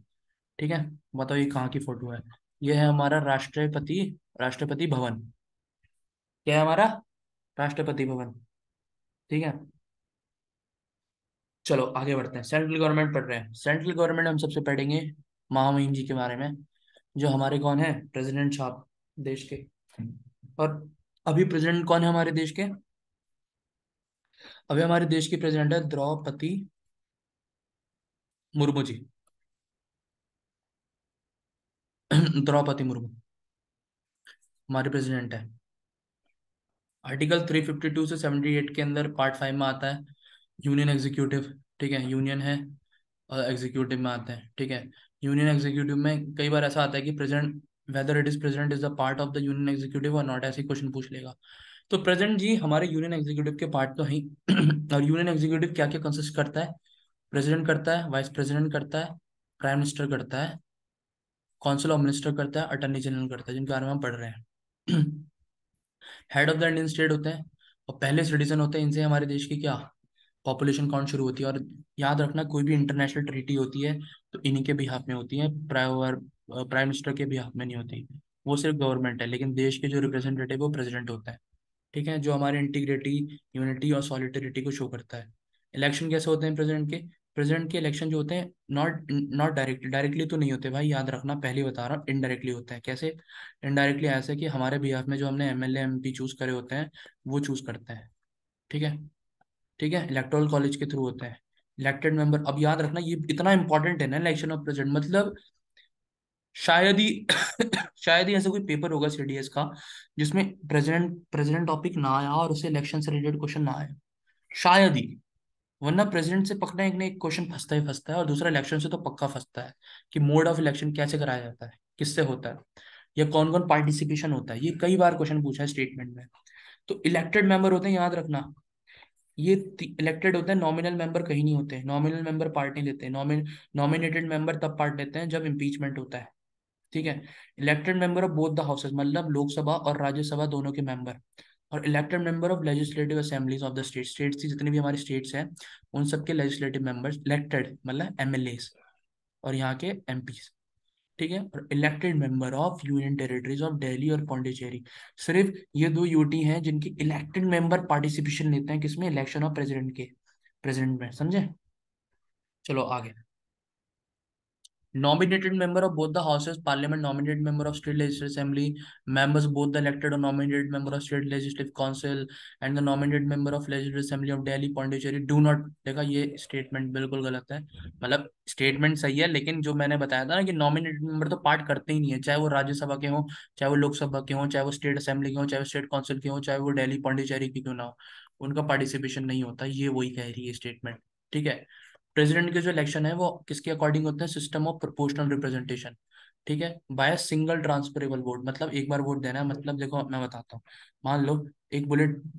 ठीक है। बताओ ये कहाँ की फोटो है, ये है हमारा राष्ट्रपति, राष्ट्रपति भवन, क्या है हमारा, राष्ट्रपति भवन, ठीक है। चलो आगे बढ़ते हैं, सेंट्रल गवर्नमेंट पढ़ रहे हैं। सेंट्रल गवर्नमेंट हम सबसे पढ़ेंगे महामहिम जी के बारे में, जो हमारे कौन है, प्रेसिडेंट साहब देश के। और अभी प्रेसिडेंट कौन है हमारे देश के, अभी हमारे देश की प्रेसिडेंट है द्रौपदी मुर्मू जी। द्रौपदी मुर्मू हमारे प्रेसिडेंट है। आर्टिकल 352 से 78 के अंदर पार्ट 5 में आता है यूनियन एग्जीक्यूटिव, ठीक है, यूनियन है और एग्जीक्यूटिव में आता है, ठीक है। यूनियन एग्जीक्यूटिव में कई बार ऐसा आता है कि president, whether it is president is the part of the union executive और नॉट, ऐसे क्वेश्चन पूछ लेगा। तो प्रेसिडेंट जी हमारे यूनियन एग्जीक्यूटिव के पार्ट तो है ही। और यूनियन एग्जीक्यूटिव क्या क्या कंसिस्ट करता है? प्रेसिडेंट करता है, वाइस प्रेसिडेंट करता है, प्राइम मिनिस्टर करता है, काउंसिल ऑफ मिनिस्टर करता है, अटॉर्नी जनरल करता है, जिनके बारे में हम पढ़ रहे हैं। Head of the Indian state होते हैं और पहले सिटीजन होते हैं। इनसे हमारे देश की क्या पॉपुलेशन काउंट शुरू होती है। और याद रखना, कोई भी इंटरनेशनल ट्रीटी होती है तो इन्हीं के बिहाफ में होती है, प्राइम मिनिस्टर के बिहाफ में नहीं होती। वो सिर्फ गवर्नमेंट है, लेकिन देश के जो रिप्रेजेंटेटिव वो प्रेसिडेंट होता है। ठीक है, जो हमारे इंटीग्रिटी, यूनिटी और सॉलिटरिटी को शो करता है। इलेक्शन कैसे होते हैं प्रेसिडेंट के? प्रेसिडेंट के इलेक्शन जो होते हैं नॉट नॉट डायरेक्टली तो नहीं होते भाई, याद रखना, पहले ही बता रहा हूँ, इनडायरेक्टली होते हैं। कैसे इनडायरेक्टली? ऐसे कि हमारे बिहाफ में जो हमने एमएलए एमपी चूज करे होते हैं वो चूज करते हैं। ठीक है, ठीक है, इलेक्टोरल कॉलेज के थ्रू होते हैं। इलेक्टेड मेंबर, अब याद रखना ये इतना इंपॉर्टेंट है ना, इलेक्शन ऑफ प्रेसिडेंट, मतलब शायद ही शायद ही ऐसा कोई पेपर होगा सीडीएस का जिसमें प्रेसिडेंट प्रेसिडेंट टॉपिक ना आया और उसे इलेक्शन से रिलेटेड क्वेश्चन ना आया, शायद ही। वरना प्रेसिडेंट से पकना एक ना एक क्वेश्चन फंसता ही फंसता है, और दूसरा इलेक्शन से तो पक्का फंसता है कि मोड ऑफ इलेक्शन कैसे कराया जाता है, किससे होता है, या कौन कौन पार्टिसिपेशन होता है। ये कई बार क्वेश्चन पूछा है स्टेटमेंट में। तो इलेक्टेड मेंबर होते हैं, याद रखना, ये इलेक्टेड होते हैं, नॉमिनल मेंबर कहीं नहीं होते। नॉमिनल मेंबर पार्ट नहीं लेते। नॉमिनेटेड मेंबर तब पार्ट लेते हैं जब इम्पीचमेंट होता है। ठीक है, elected member of both the houses, मतलब लोकसभा और राज्यसभा दोनों के मेंबर। और elected member of legislative assemblies of the state, states की जितनी भी हमारी स्टेट्स हैं उन सबके लेजिस्लेटिव मेंबर्स इलेक्टेड, मतलब एमएलए और यहाँ के एमपीज। ठीक है, और elected member of union territories of Delhi और पौंडीचेरी। सिर्फ ये दो यूटी हैं जिनके इलेक्टेड मेंबर पार्टिसिपेशन लेते हैं किसमें? इलेक्शन ऑफ प्रेसिडेंट के, प्रेसिडेंट में, समझे? चलो आगे। Nominated member of both the houses parliament, nominated member of state legislative assembly, members both the elected or nominated member of state legislative council and the nominated member of legislative assembly of Delhi Pondicherry do not। देखा, ये statement बिल्कुल गलत है। मतलब statement सही है, लेकिन जो मैंने बताया था ना कि नॉमिनेटेड मेंबर तो पार्ट करते ही नहीं है, चाहे वो राज्यसभा के हों, चाहे वो लोकसभा के हों, चाहे वो स्टेट असेंबली के हों, चाहे वो स्टेट काउंसिल के हों, चाहे वो दिल्ली पौंडीचेरी की क्यों ना हो, उनका पार्टिसिपेशन नहीं होता। ये वही कह रही है स्टेटमेंट। ठीक है, प्रेसिडेंट के जो इलेक्शन है वो किसके अकॉर्डिंग होते हैं? System of proportional representation. ठीक है, बाय सिंगल ट्रांसफरेबल वोट, मतलब एक बार वोट देना है। मतलब देखो मैं बताता हूँ, मान लो एक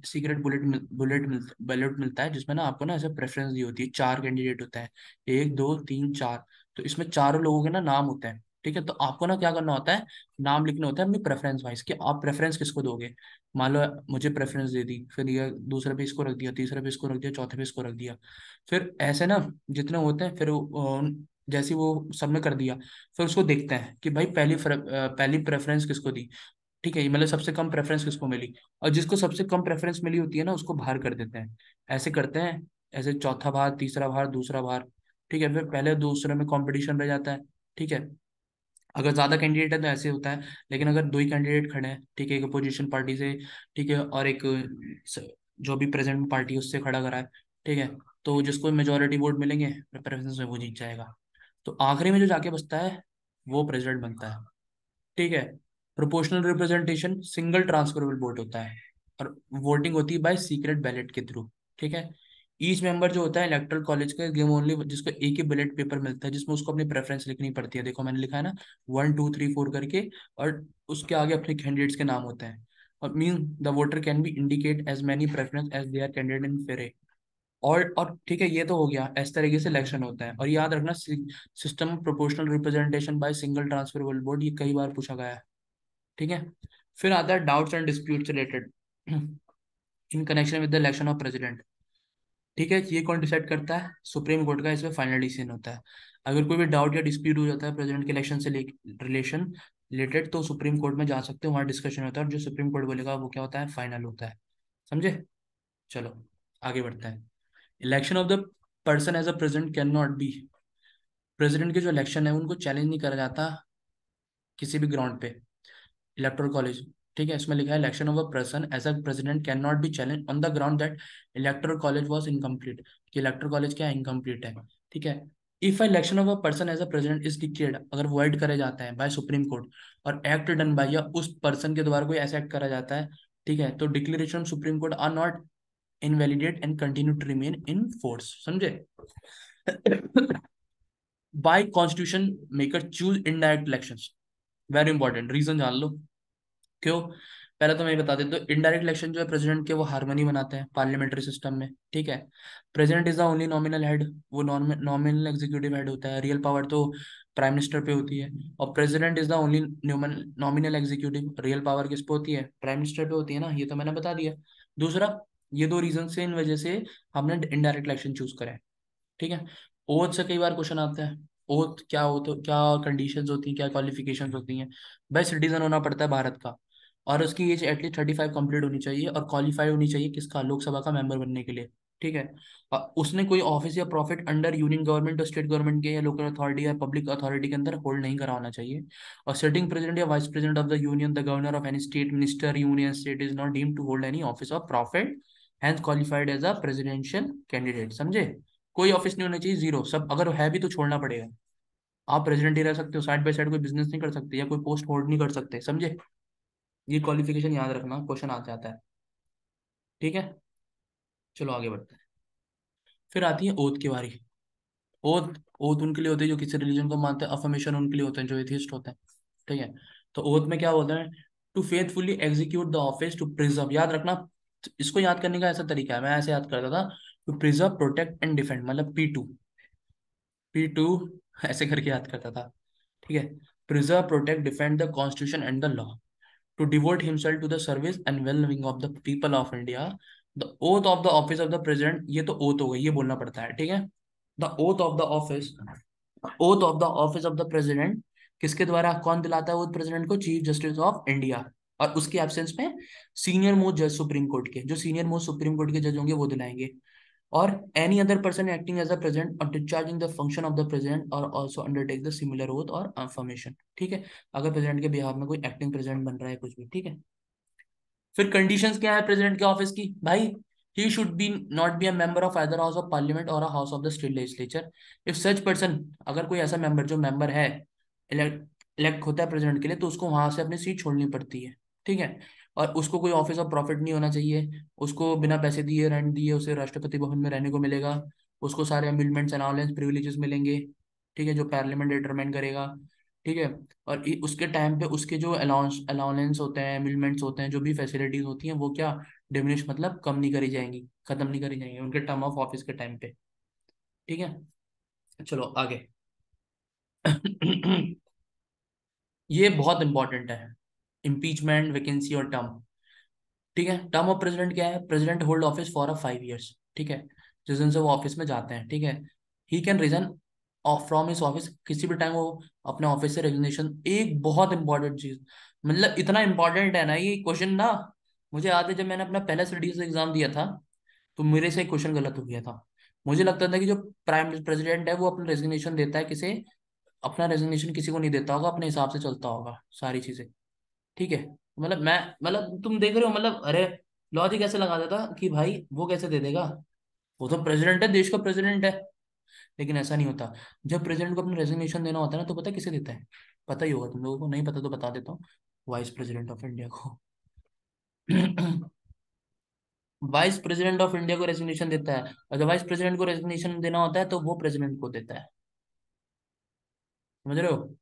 सीक्रेट बैलेट मिलता है जिसमें ना आपको ना ऐसे प्रेफरेंस दी होती है। चार कैंडिडेट होते हैं, एक दो तीन चार, तो इसमें चारों लोगों के ना नाम होते हैं। ठीक है, तो आपको ना क्या करना होता है, नाम लिखने होता है अपनी प्रेफरेंस वाइज कि आप प्रेफरेंस किसको दोगे। मान लो मुझे प्रेफरेंस दे दी, फिर ये दूसरे पे इसको रख दिया, तीसरे पे इसको रख दिया, चौथे पे इसको रख दिया। फिर ऐसे ना जितने होते हैं, फिर जैसे ही वो सबने कर दिया, फिर उसको देखते हैं कि भाई पहली प्रेफरेंस किसको दी। ठीक है, मतलब सबसे कम प्रेफरेंस किसको मिली, और जिसको सबसे कम प्रेफरेंस मिली होती है ना उसको बाहर कर देते हैं। ऐसे करते हैं, ऐसे चौथा बार, तीसरा बार, दूसरा बार। ठीक है, फिर पहले दूसरे में कंपटीशन रह जाता है। ठीक है, अगर ज्यादा कैंडिडेट है तो ऐसे होता है, लेकिन अगर दो ही कैंडिडेट खड़े हैं, ठीक है, एक अपोजिशन पार्टी से, ठीक है, और एक जो भी प्रेजेंट पार्टी है उससे खड़ा करा है, ठीक है, तो जिसको मेजोरिटी वोट मिलेंगे प्रेफरेंस में वो जीत जाएगा। तो आखिरी में जो जाके बचता है वो प्रेसिडेंट बनता है। ठीक है, proportional representation single transferable vote होता है, और वोटिंग होती है बाय सीक्रेट बैलेट के थ्रू। ठीक है, ईच मेंबर जो होता है इलेक्टोरल कॉलेज का गेम ओनली, जिसको एक ही बैलेट पेपर मिलता है जिसमें उसको अपनी प्रेफरेंस लिखनी पड़ती है। देखो मैंने लिखा है ना, 1 2 3 4 करके, और उसके आगे अपने कैंडिडेट्स के नाम होते हैं। और mean the voter can be indicate as many preference as they are candidate in fray. और ठीक है, ये तो हो गया, इस तरीके से इलेक्शन होता है। और याद रखना, system of proportional representation by single transferable vote, ये कई बार पूछा गया है। ठीक है, फिर आता है doubts and disputes related in connection with the election of president. ठीक है, ये कौन डिसाइड करता है? सुप्रीम कोर्ट का इसमें फाइनल डिसीजन होता है। अगर कोई भी डाउट या डिस्प्यूट हो जाता है प्रेसिडेंट के इलेक्शन से रिलेशन रिलेटेड, तो सुप्रीम कोर्ट में जा सकते हो, वहाँ डिस्कशन होता है, और जो सुप्रीम कोर्ट बोलेगा वो क्या होता है? फाइनल होता है। समझे? चलो आगे बढ़ते हैं। Election of the person as a president can not be, president के जो इलेक्शन है उनको चैलेंज नहीं करा जाता किसी भी ग्राउंड पे। इलेक्टोरल कॉलेज, ठीक है, इसमें लिखा है election of a person as a president can not be challenge on the ground that electoral college was incomplete, कि इलेक्टोरल कॉलेज क्या इनकम्प्लीट है। ठीक है, if election of a person as a president is declared, अगर void करे जाते हैं by supreme court, और एक्ट डन बाय, या उस पर्सन के द्वारा कोई ऐसा एक्ट करा जाता है, ठीक है, तो declaration supreme court are not invalidate and continue to remain in force. समझे? By constitution maker choose indirect elections. Very important reason जान लो क्यों। पहले तो मैं ये बता देता हूँ, इनडायरेक्ट इलेक्शन जो है प्रेसिडेंट के, वो हार्मनी बनाते हैं पार्लियामेंट्री सिस्टम में, ठीक है। President is the only nominal head, वो नॉमिनल एग्जीक्यूटिव हेड होता है, रियल पावर तो प्राइम मिनिस्टर पे होती है। और president is the only nominal executive, real power किस पे होती है, प्राइम मिनिस्टर पे होती है ना, ये तो मैंने बता दिया। दूसरा, ये दो रीजन से, इन वजह से हमने इनडायरेक्ट इलेक्शन चूज करा है, ठीक है। ओथ से कई बार क्वेश्चन आता है, ओथ क्या हो, तो क्या कंडीशंस होती हैं, क्या क्वालिफिकेशंस होती हैं। भाई सिटीजन होना पड़ता है भारत का, और उसकी एज एटलीस्ट 35 कंप्लीट होनी चाहिए, और क्वालिफाई होनी चाहिए किसका, लोकसभा का मेंबर बनने के लिए, ठीक है। और उसने कोई ऑफिस या प्रॉफिट अंडर यूनियन गवर्नमेंट और स्टेट गवर्नमेंट के या लोकल अथॉरिटी या पब्लिक अथॉरिटी के अंदर होल्ड नहीं करा होना चाहिए। और सिटिंग प्रेसिडेंट या vice president of the union, the governor of any state, minister union state is not deemed to hold any office of profit, hence qualified as a presidential candidate, समझे। कोई office नहीं होना चाहिए, zero, सब अगर है भी तो छोड़ना पड़ेगा। आप प्रेसिडेंट ही रह सकते हो, साइड बाय साइड कोई बिजनेस नहीं कर सकते या कोई पोस्ट होल्ड नहीं कर सकते, समझे। ये क्वालिफिकेशन याद रखना, क्वेश्चन आ जाता है, ठीक है। चलो आगे बढ़ते हैं। फिर आती है ओथ की बारी। ओथ, ओथ उनके लिए होते हैं जो किसी रिलीजन को मानते हैं, अफर्मेशन उनके लिए होते हैं जो एथिस्ट होते हैं, ठीक है। तो ओथ में क्या होता है, to faithfully execute the office, to preserve, याद रखना, इसको याद करने का ऐसा तरीका है, मैं ऐसे याद करता था, to preserve protect and defend, मतलब P2, P2 ऐसे करके याद करता था, ठीक है। Preserve protect defend the constitution and the law, to devote himself to the service and well being of the people of India, the oath of the office of the president, ये तो oath हो गई, ये बोलना पड़ता है, ठीक है। The oath of the office, oath of the office of the president किसके द्वारा, कौन दिलाता है वो प्रेसिडेंट को, चीफ जस्टिस ऑफ इंडिया, और उसके एब्सेंस में सीनियर मोस्ट जज सुप्रीम कोर्ट के, जो सीनियर मोस्ट सुप्रीम कोर्ट के जज होंगे वो दिलाएंगे। और any other person acting as a president और discharging the function of the president और also undertake the similar oath और अफर्मेशन, ठीक है। अगर प्रेसिडेंट के बिहार में कोई एक्टिंग प्रेसिडेंट बन रहा है कुछ भी, ठीक है। फिर कंडीशंस क्या है प्रेसिडेंट के ऑफिस की, भाई he should be not be a member of either house of parliament और a house of the state legislature, if such person, अगर कोई ऐसा मेंबर जो मेंबर है, इलेक्ट होता है प्रेसिडेंट के लिए, तो उसको वहां से अपनी सीट छोड़नी पड़ती है, ठीक है। और उसको कोई ऑफिस ऑफ प्रॉफिट नहीं होना चाहिए, उसको बिना पैसे दिए, रेंट दिए, उसे राष्ट्रपति भवन में रहने को मिलेगा, उसको सारे अम्यूजमेंट्स अलाउंस प्रिविलेजेस मिलेंगे, ठीक है, जो पार्लियामेंट डिटरमाइन करेगा, ठीक है। और उसके टाइम पे उसके जो अलाउंस होते हैं, अम्यूजमेंट्स होते हैं, जो भी फैसिलिटीज होती हैं, वो क्या, डिमिनिश, मतलब कम नहीं करी जाएंगी, खत्म नहीं करी जाएंगी उनके टर्म ऑफ ऑफिस के टाइम पे, ठीक है। चलो आगे। ये बहुत इंपॉर्टेंट है, इम्पीचमेंट, वैकेंसी और टर्म, ठीक है। टर्म ऑफ प्रेसिडेंट क्या है, president hold office for a 5 years, ठीक है, जिस दिन से वो ऑफिस में जाते हैं, ठीक है। He can resign of from his office, किसी भी टाइम वो अपने ऑफिस से रेजिग्नेशन, एक बहुत इंपॉर्टेंट चीज, मतलब इतना इंपॉर्टेंट है ना ये क्वेश्चन ना, मुझे याद है जब मैंने अपना पहला स्टडीज एग्जाम दिया था, तो मेरे से एक क्वेश्चन गलत हो गया था। मुझे लगता था कि जो प्राइम प्रेसिडेंट है वो अपना रेजिग्नेशन देता है किसे, अपना रेजिग्नेशन किसी को नहीं देता होगा, अपने हिसाब से चलता होगा सारी चीजें, ठीक है। मतलब मैं, मतलब तुम देख रहे हो, मतलब अरे लॉजिक ऐसे लगा देता कि भाई वो कैसे दे देगा, वो तो प्रेसिडेंट है, देश का प्रेसिडेंट है। लेकिन ऐसा नहीं होता, जब प्रेसिडेंट को अपना रेजिग्नेशन देना होता है ना, तो पता है किसे देता है, पता ही होगा तुम लोगों को, नहीं पता तो बता देता हूँ, वाइस प्रेसिडेंट ऑफ इंडिया को। वाइस प्रेसिडेंट ऑफ इंडिया को रेजिग्नेशन देता है, और जब वाइस प्रेसिडेंट को रेजिग्नेशन देना होता है तो वो प्रेसिडेंट को देता है, समझ रहे हो,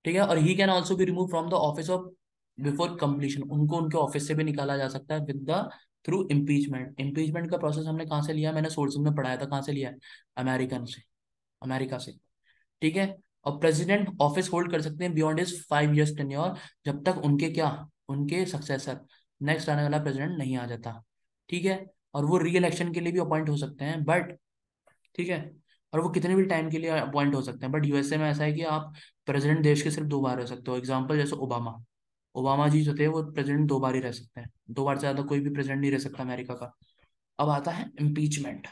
ठीक है। और he can also be remove from the office of before completion, उनको उनके ऑफिस से भी निकाला जा सकता है with the through impeachment. Impeachment का प्रोसेस हमने कहाँ से लिया, मैंने सोर्सेज में पढ़ाया था, कहाँ से लिया है, अमेरिकन से, अमेरिका से, ठीक है। और प्रेसिडेंट ऑफिस होल्ड कर सकते हैं बियॉन्ड इज 5 years टेन्योर, जब तक उनके क्या, उनके सक्सेसर, नेक्स्ट आने वाला प्रेसिडेंट नहीं आ जाता, ठीक है। और वो री इलेक्शन के लिए भी अपॉइंट हो सकते हैं, बट, ठीक है, और वो कितने भी टाइम के लिए अपॉइंट हो सकते हैं, बट यूएसए में ऐसा है कि आप प्रेसिडेंट देश के सिर्फ 2 बार रह सकते हो, एग्जाम्पल जैसे ओबामा, ओबामा जी जो थे वो प्रेसिडेंट 2 बार ही रह सकते हैं, 2 बार से ज्यादा कोई भी प्रेसिडेंट नहीं रह सकता अमेरिका का। अब आता है इम्पीचमेंट।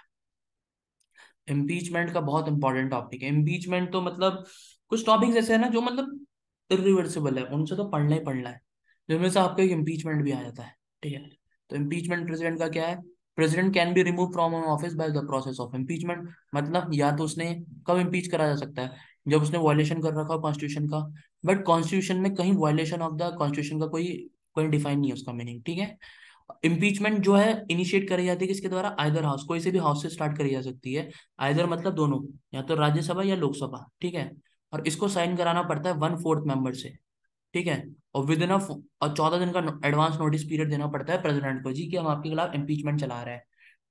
इम्पीचमेंट का बहुत इंपॉर्टेंट टॉपिक है, इम्पीचमेंट तो मतलब कुछ टॉपिक्स ऐसे है ना जो मतलब इरिवर्सिबल है, उनसे तो पढ़ना ही पढ़ना है, जिनमें से आपका एक इम्पीचमेंट भी आ जाता है, ठीक है। तो इम्पीचमेंट प्रेसिडेंट का क्या है, president can be remove from office by the process of impeachment, मतलब या तो उसने कब इम्पीच करा जा सकता है, जब उसने वायलेशन कर रखा कॉन्स्टिट्यूशन का, बट कॉन्स्टिट्यूशन में कहीं वायलेशन ऑफ द कॉन्स्टिट्यूशन का कोई कोई डिफाइन नहीं है उसका मीनिंग, ठीक है। इम्पीचमेंट जो है इनिशिएट करी जाती है किसके द्वारा, आइदर हाउस, कोई से भी हाउस से स्टार्ट करी जा सकती है, आइदर मतलब दोनों, या तो राज्यसभा या लोकसभा, ठीक है। और इसको साइन कराना पड़ता है 1/4 मेंबर से, ठीक है। और विद इन और 14 दिन का एडवांस नोटिस पीरियड देना पड़ता है प्रेसिडेंट को, जी कि हम आपके खिलाफ इम्पीचमेंट चला रहे हैं।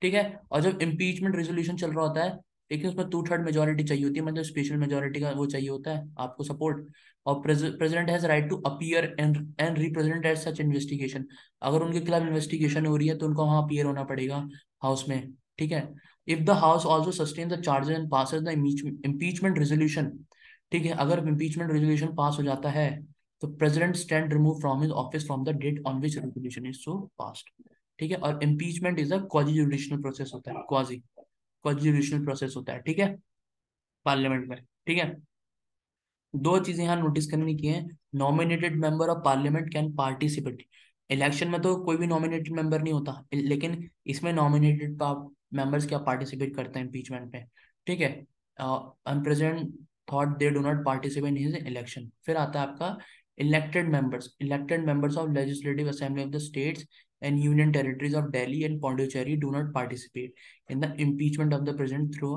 ठीक है। और जब इम्पीचमेंट रेजोल्यूशन चल रहा होता है, लेकिन उसमें 2/3 मेजोरिटी चाहिए होती है, मतलब स्पेशल मेजोरिटी का वो चाहिए होता है आपको सपोर्ट। और president has right to appear and represent at such investigation. अगर उनके खिलाफ इन्वेस्टिगेशन हो रही है तो उनको वहां अपीयर होना पड़ेगा हाउस में। ठीक है। If the house also sustain the charges and passes the impeachment resolution, ठीक है, अगर इम्पीचमेंट रेजोल्यूशन पास हो जाता है तो president stand remove from his office from the date on which resolution is so passed. ठीक है। और impeachment is a quasi judicial process होता है, क्वाजी क्वाजी जुडिशियल प्रोसेस होता है। ठीक है, पार्लियामेंट में। ठीक है। दो चीजें यहाँ नोटिस करने की है। Nominated member of parliament can participate. Election में तो कोई भी नॉमिनेटेड मेंबर नहीं होता, लेकिन इसमें नॉमिनेटेड मेंबर्स क्या पार्टिसिपेट करते हैं इम्पीचमेंट में। ठीक है। President thought they do not participate in his election. फिर आता है आपका elected members of legislative assembly of the states and union territories of Delhi and Pondicherry do not participate in the impeachment of the president through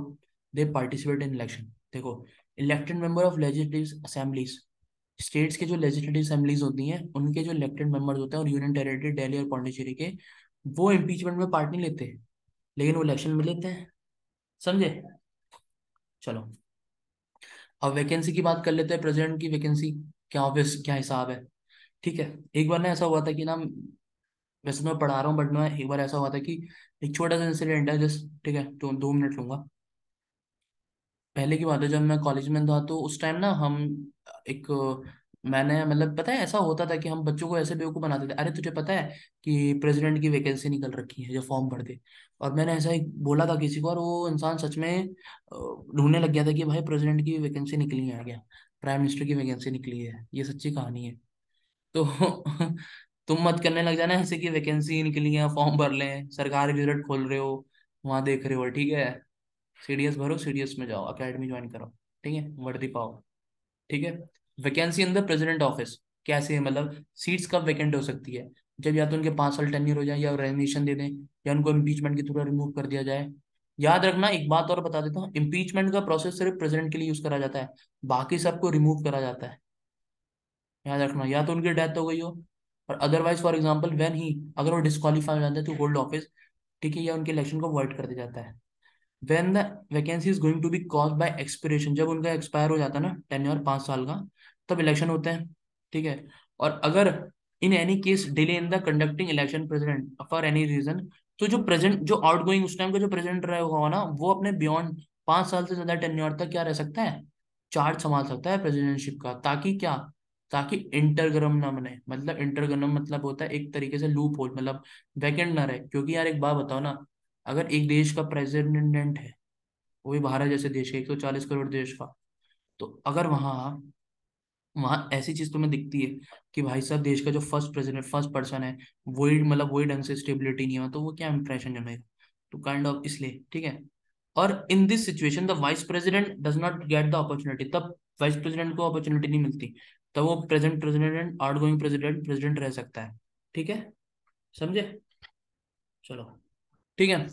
they participate in election. देखो, elected member of legislative assemblies, states के जो legislative assemblies होती हैं उनके जो elected members होते हैं, और यूनियन टेरिटरी दिल्ली और पौंडीचेरी के, वो इम्पीचमेंट में पार्ट नहीं लेते, लेकिन वो इलेक्शन में लेते हैं। समझे? चलो, अब वैकेंसी की बात कर लेते हैं। प्रेसिडेंट की वैकेंसी क्या, ऑब्वियस क्या हिसाब है। ठीक है। एक बार ना ऐसा हुआ था कि ना, वैसे तो मैं पढ़ा रहा हूँ बट ना, एक बार ऐसा हुआ था कि एक छोटा सा इंसिडेंट है जस्ट, ठीक है, तो 2 मिनट लूंगा। पहले की बात है, जब मैं कॉलेज में था तो उस टाइम ना हम एक मैंने मतलब पता है ऐसा होता था कि हम बच्चों को ऐसे बेवकूफ़ बनाते थे, अरे तुझे पता है कि प्रेसिडेंट की वैकेंसी निकल रखी है, जो फॉर्म भर दे। और मैंने ऐसा ही बोला था किसी को, और वो इंसान सच में ढूंढने लग गया था कि भाई प्रेसिडेंट की वैकेंसी निकली है क्या, प्राइम मिनिस्टर की वैकेंसी निकली है, ये सच्ची कहानी है। तो तुम मत करने लग जाना ऐसे कि वैकेंसी निकली है फॉर्म भर लें, सरकारी रिजल्ट खोल रहे हो, वहां देख रहे हो। ठीक है, सीडीएस भरो, सीडीएस में जाओ, एकेडमी ज्वाइन करो। ठीक है, वर्दी पाओ। ठीक है। Vacancy in the president office कैसे है, मतलब सीट्स कब वैकेंट हो सकती है, जब या तो उनके 5 साल टेन्योर हो जाए, या रेजिग्नेशन दे दें, या उनको इम्पीचमेंट के थ्रू रिमूव कर दिया जाए। याद रखना, एक बात और बता देता हूँ, इम्पीचमेंट का प्रोसेस सिर्फ प्रेसिडेंट के लिए यूज करा जाता है, बाकी सबको रिमूव करा जाता है। याद रखना, या तो उनकी डेथ हो गई हो, और otherwise for example when he, अगर वो डिस्क्वालीफाई हो जाते हैं तो होल्ड ऑफिस। ठीक है, या उनके इलेक्शन को अवॉइड कर दिया जाता है। When the vacancy is going to be cause by expiration, जब उनका एक्सपायर हो जाता है ना टेन्योर 5 साल का, तब इलेक्शन होते हैं। ठीक है। और अगर in any case delay in the conducting election president for any reason, तो जो प्रेजेंट जो आउट गोइंग उस टाइम का जो प्रेसिडेंट रहा होगा ना, वो अपने बियॉन्ड 5 साल से ज्यादा टेन्योर तक क्या रह सकता है, चार्ज संभाल सकता है प्रेसिडेंटशिप का। ताकि क्या, ताकि इंटरगरम ना बने, मतलब इंटरगरम मतलब होता है एक तरीके से लूप होल, मतलब वैकेंट ना रहे। क्योंकि यार एक बात बताओ ना, अगर एक देश का प्रेसिडेंट है, वो भी भारत जैसे देश के 140 करोड़ देश का, तो अगर वहाँ वहाँ ऐसी चीज तुम्हें दिखती है कि भाई साहब देश का जो फर्स्ट प्रेसिडेंट, फर्स्ट पर्सन है, वही मतलब वही ढंग से स्टेबिलिटी नहीं हो, तो वो क्या इंप्रेशन जमेगा। तो काइंड ऑफ इसलिए, ठीक है। और in this situation the vice president does not get the opportunity, तब वाइस प्रेसिडेंट को अपॉर्चुनिटी नहीं मिलती, तब वो present president, out going president president रह सकता है। ठीक है, समझे? चलो, ठीक है।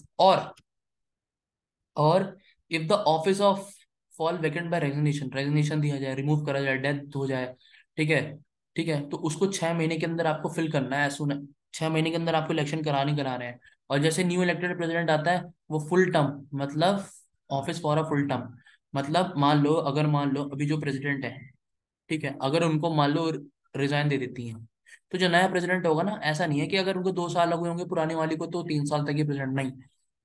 और if the office of fall vacant by resignation, resignation दिया जाए, रिमूव करा जाए, डेथ हो जाए, ठीक है, ठीक है, तो उसको 6 महीने के अंदर आपको फिल करना है। सुन, 6 महीने के अंदर आपको इलेक्शन करा रहे हैं। और जैसे न्यू इलेक्टेड प्रेसिडेंट आता है, वो फुल टर्म, मतलब office for a full term, मतलब मान लो, अगर मान लो अभी जो प्रेसिडेंट है, ठीक है, अगर उनको मान लो रिजाइन दे देती हैं, तो जो नया प्रेसिडेंट होगा ना, ऐसा नहीं है कि अगर उनको 2 साल लगे होंगे पुराने वाले को तो 3 साल तक ये प्रेसिडेंट, नहीं,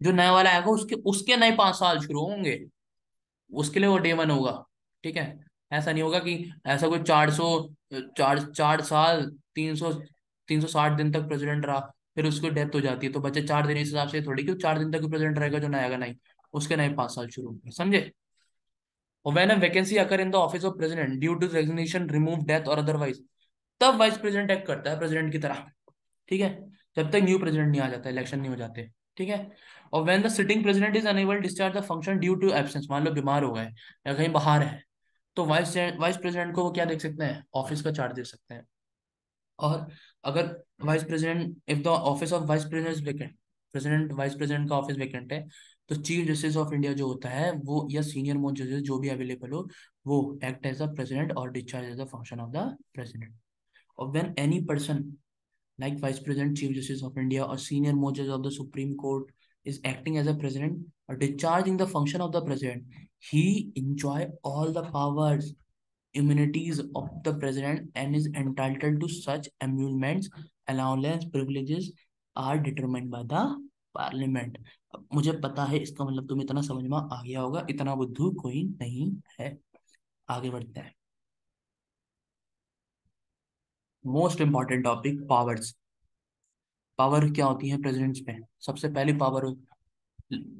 जो नया वाला आएगा उसके उसके नए 5 साल शुरू होंगे, उसके लिए वो डे 1 होगा। ठीक है। ऐसा नहीं होगा कि ऐसा कोई 400 4 4 साल 360 दिन तक प्रेसिडेंट रहा, फिर उसकी डेथ हो जाती है तो बचे 4 दिन, इस हिसाब से थोड़ी कि 4 दिन तक प्रेसिडेंट रहेगा जो नया आएगा, नहीं, उसके नए 5 साल शुरू होंगे। समझे? और when a vacancy occur in the office of president due to resignation, remove, death और अदरवाइज, तब वाइस प्रेसिडेंट एक्ट करता है प्रेसिडेंट की तरह। ठीक है, जब तक न्यू प्रेसिडेंट नहीं आ जाता, इलेक्शन नहीं हो जाते। ठीक है। और when the sitting president is unable discharge the function due to absence, मान लो बीमार हो गए या कहीं बाहर है, तो वाइस वाइस प्रेसिडेंट को वो क्या देख सकते हैं, ऑफिस का चार्ज दे सकते हैं। और अगर vice president, if the office of vice president is vacant, president vice president का ऑफिस वेकेंट है, तो चीफ जस्टिस ऑफ इंडिया जो होता है वो, या सीनियर मोस्ट जजेस जो भी अवेलेबल हो, वो एक्ट एज अ प्रेसिडेंट और discharge as a function of the president. और when any person like Vice President, Chief Justice of India, or senior most judge of the Supreme Court is acting as a president or discharging the function of the president, he enjoy all the powers, immunities of the president and is entitled to such emoluments, allowances, privileges are determined by the parliament. अब मुझे पता है इसका मतलब तुम्हें इतना समझ में आ गया होगा, इतना बुद्धू कोई नहीं है। आगे बढ़ते हैं। Most important topic, powers. Power क्या होती है प्रेसिडेंट्स पे? सबसे पहली पावर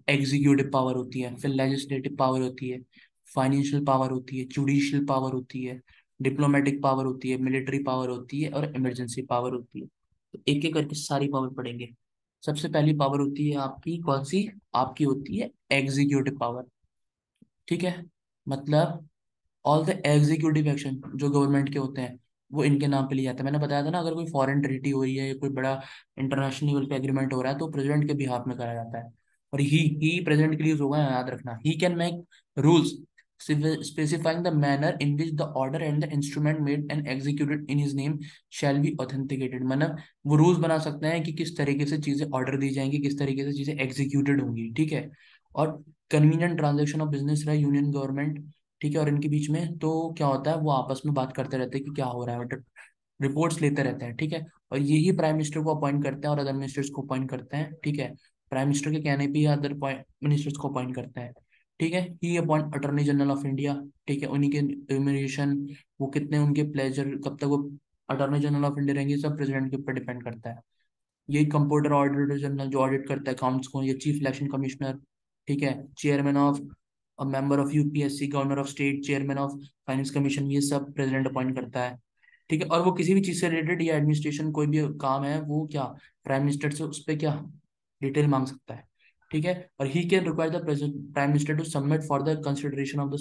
एग्जीक्यूटिव पावर होती है, फिर लेजिस्लेटिव पावर होती है, फाइनेंशियल पावर होती है, जुडिशियल पावर होती है, डिप्लोमेटिक पावर होती है, मिलिट्री पावर होती है और इमरजेंसी पावर होती है। तो एक एक करके सारी पावर पढ़ेंगे। सबसे पहली पावर होती है आपकी कौन सी? आपकी होती है एग्जीक्यूटिव पावर। ठीक है, मतलब ऑल द एग्जीक्यूटिव एक्शन जो गवर्नमेंट के होते हैं वो इनके नाम पे लिया जाता है। मैंने बताया था ना, अगर कोई फॉरेन ट्रीटी हो रही है या कोई बड़ा इंटरनेशनल लेवल पे एग्रीमेंट हो रहा है तो प्रेसिडेंट के बिहाफ में करा जाता है। और ही प्रेसिडेंट के लिए होगा, याद रखना। ही can make rules specifying the manner in which the order and the instrument made and executed in his name shall be authenticated। मतलब वो रूल्स बना सकते हैं कि किस तरीके से चीजें ऑर्डर दी जाएंगी, किस तरीके से चीजें एग्जीक्यूटेड होंगी। ठीक है, और कन्वीनियंट ट्रांजेक्शन ऑफ बिजनेस रहा यूनियन गवर्नमेंट, ठीक है, और इनके बीच में तो क्या होता है, वो आपस में बात करते रहते हैं कि क्या हो रहा है, रिपोर्ट्स लेते रहते हैं। ठीक है, और यही प्राइम मिनिस्टर को अपॉइंट करते हैं और अदर मिनिस्टर्स को अपॉइंट करते हैं। ठीक है, प्राइम मिनिस्टर के कहने पे अदर मिनिस्टर्स को अपॉइंट करते हैं। ठीक है, he appoint attorney general of India. ठीक है, उन्हीं के रिम्यूनरेशन, वो कितने उनके प्लेजर, कब तक वो अटॉर्नी जनरल ऑफ इंडिया रहेंगे, सब प्रेसिडेंट के ऊपर डिपेंड करता है। यही कंप्यूटर ऑडिटर जनरल जो ऑडिट करता है अकाउंट्स को, ये चीफ इलेक्शन कमिश्नर। ठीक है, chairman of, a member of UPSC, governor of state, chairman of finance commission, ये सब प्रेसिडेंट अपॉइंट करता है। ठीक है, और वो किसी भी चीज से रिलेटेड या एडमिनिस्ट्रेशन कोई भी काम है वो क्या, प्राइम मिनिस्टर से उस पर क्या डिटेल मांग सकता है। ठीक है, और he can require the prime minister to submit for the consideration of the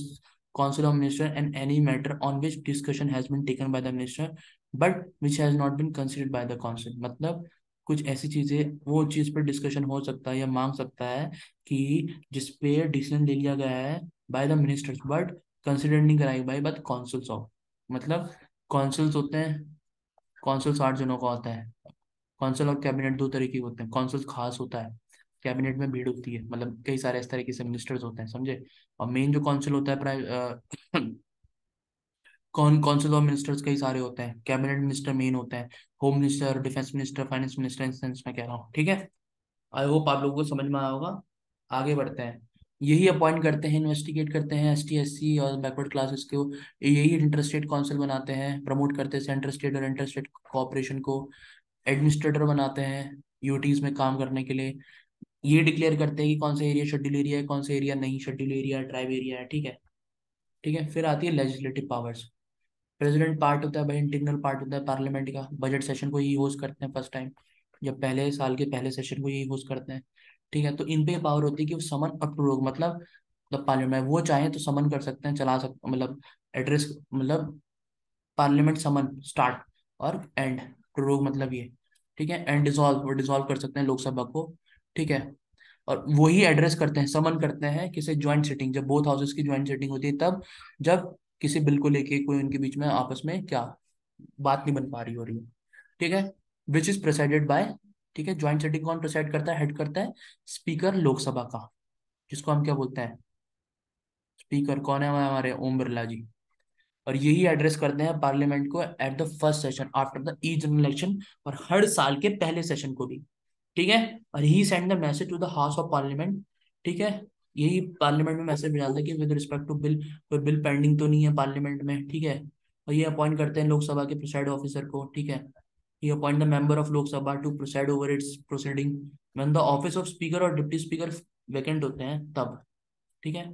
council of minister and any matter on which discussion has been taken by the minister but which has not been considered by the council. मतलब कुछ ऐसी चीजें, वो चीज पर discussion हो सकता है या मांग सकता है कि जिसपे डिसीजन ले लिया गया है by the ministers but consider नहीं कराई बाय द काउंसिल्स ऑफ। मतलब कौंसल्स होते हैं, कौंसल्स 8 जनों का होता है। कौंसल और कैबिनेट दो तरीके के होते हैं। कौंसल खास होता है, कैबिनेट में भीड़ होती है, मतलब कई सारे इस तरीके से मिनिस्टर्स होते हैं, समझे। और मेन जो कौंसिल होता है प्राइम कौंसिल ऑफ मिनिस्टर्स कई सारे होते हैं। कैबिनेट मिनिस्टर मेन होते हैं, home minister, defence minister, finance minister, in sense में कह रहा हूँ। ठीक है, आई होप आप लोगों को समझ में आया होगा। आगे बढ़ते हैं। यही अपॉइंट करते हैं, इन्वेस्टिगेट करते हैं एस टी एस सी और बैकवर्ड क्लासेस को। यही इंटर स्टेट काउंसिल बनाते हैं, प्रमोट करते हैं सेंटर स्टेट और इंटर स्टेट कोऑपरेशन को। एडमिनिस्ट्रेटर बनाते हैं यूटीज में काम करने के लिए। ये डिक्लेयर करते हैं कि कौन सा एरिया शेड्यूल एरिया है, कौन सा एरिया नहीं शेड्यूल एरिया है, ट्राइब एरिया है। ठीक है, ठीक है, फिर आती है लेजिस्लेटिव पावर्स। प्रेसिडेंट पार्ट होता है भाई, इंटीग्रल पार्ट होता है पार्लियामेंट का। बजट सेशन को यही होस्ट करते हैं फर्स्ट टाइम, जब पहले साल के पहले सेशन को यही होस्ट करते हैं। ठीक है, तो इन पे पावर होती है कि वो समन और प्रोरोग, मतलब पार्लियामेंट वो चाहे तो समन कर सकते हैं, चला सकते, मतलब एड्रेस, मतलब पार्लियामेंट समन स्टार्ट और एंड, प्रोरोग मतलब ये। ठीक है, एंड डिसॉल्व, वो डिसॉल्व कर सकते हैं लोकसभा को। ठीक है, और वही एड्रेस करते हैं, समन करते हैं किसी ज्वाइंट सिटिंग, जब बोथ हाउसेस की ज्वाइंट सिटिंग होती है तब, जब किसी बिल को लेके कोई उनके बीच में आपस में क्या बात नहीं बन पा रही हो रही है। ठीक है, विच इज प्रेसाइडेड बाय, ठीक है, ज्वाइंट सिटिंग कौन प्रेसाइड करता है, हेड करता है स्पीकर लोकसभा का, जिसको हम क्या बोलते हैं, स्पीकर कौन है हमारे, ओम बिरला जी। और यही एड्रेस करते हैं पार्लियामेंट को at the first session after the E general election, और हर साल के पहले सेशन को भी। ठीक है, और he send the message to the house of parliament. ठीक है, यही पार्लियामेंट में मैसेज भेजा था कि विद रिस्पेक्ट टू बिल, कोई बिल पेंडिंग तो नहीं है पार्लियामेंट में। ठीक है, और ये अपॉइंट करते हैं लोकसभा के प्रिसाइड ऑफिसर को। ठीक है, ये appoint the member of Lok Sabha to preside over its proceeding when the office of speaker और डिप्टी स्पीकर वैकेंट होते हैं तब। ठीक है,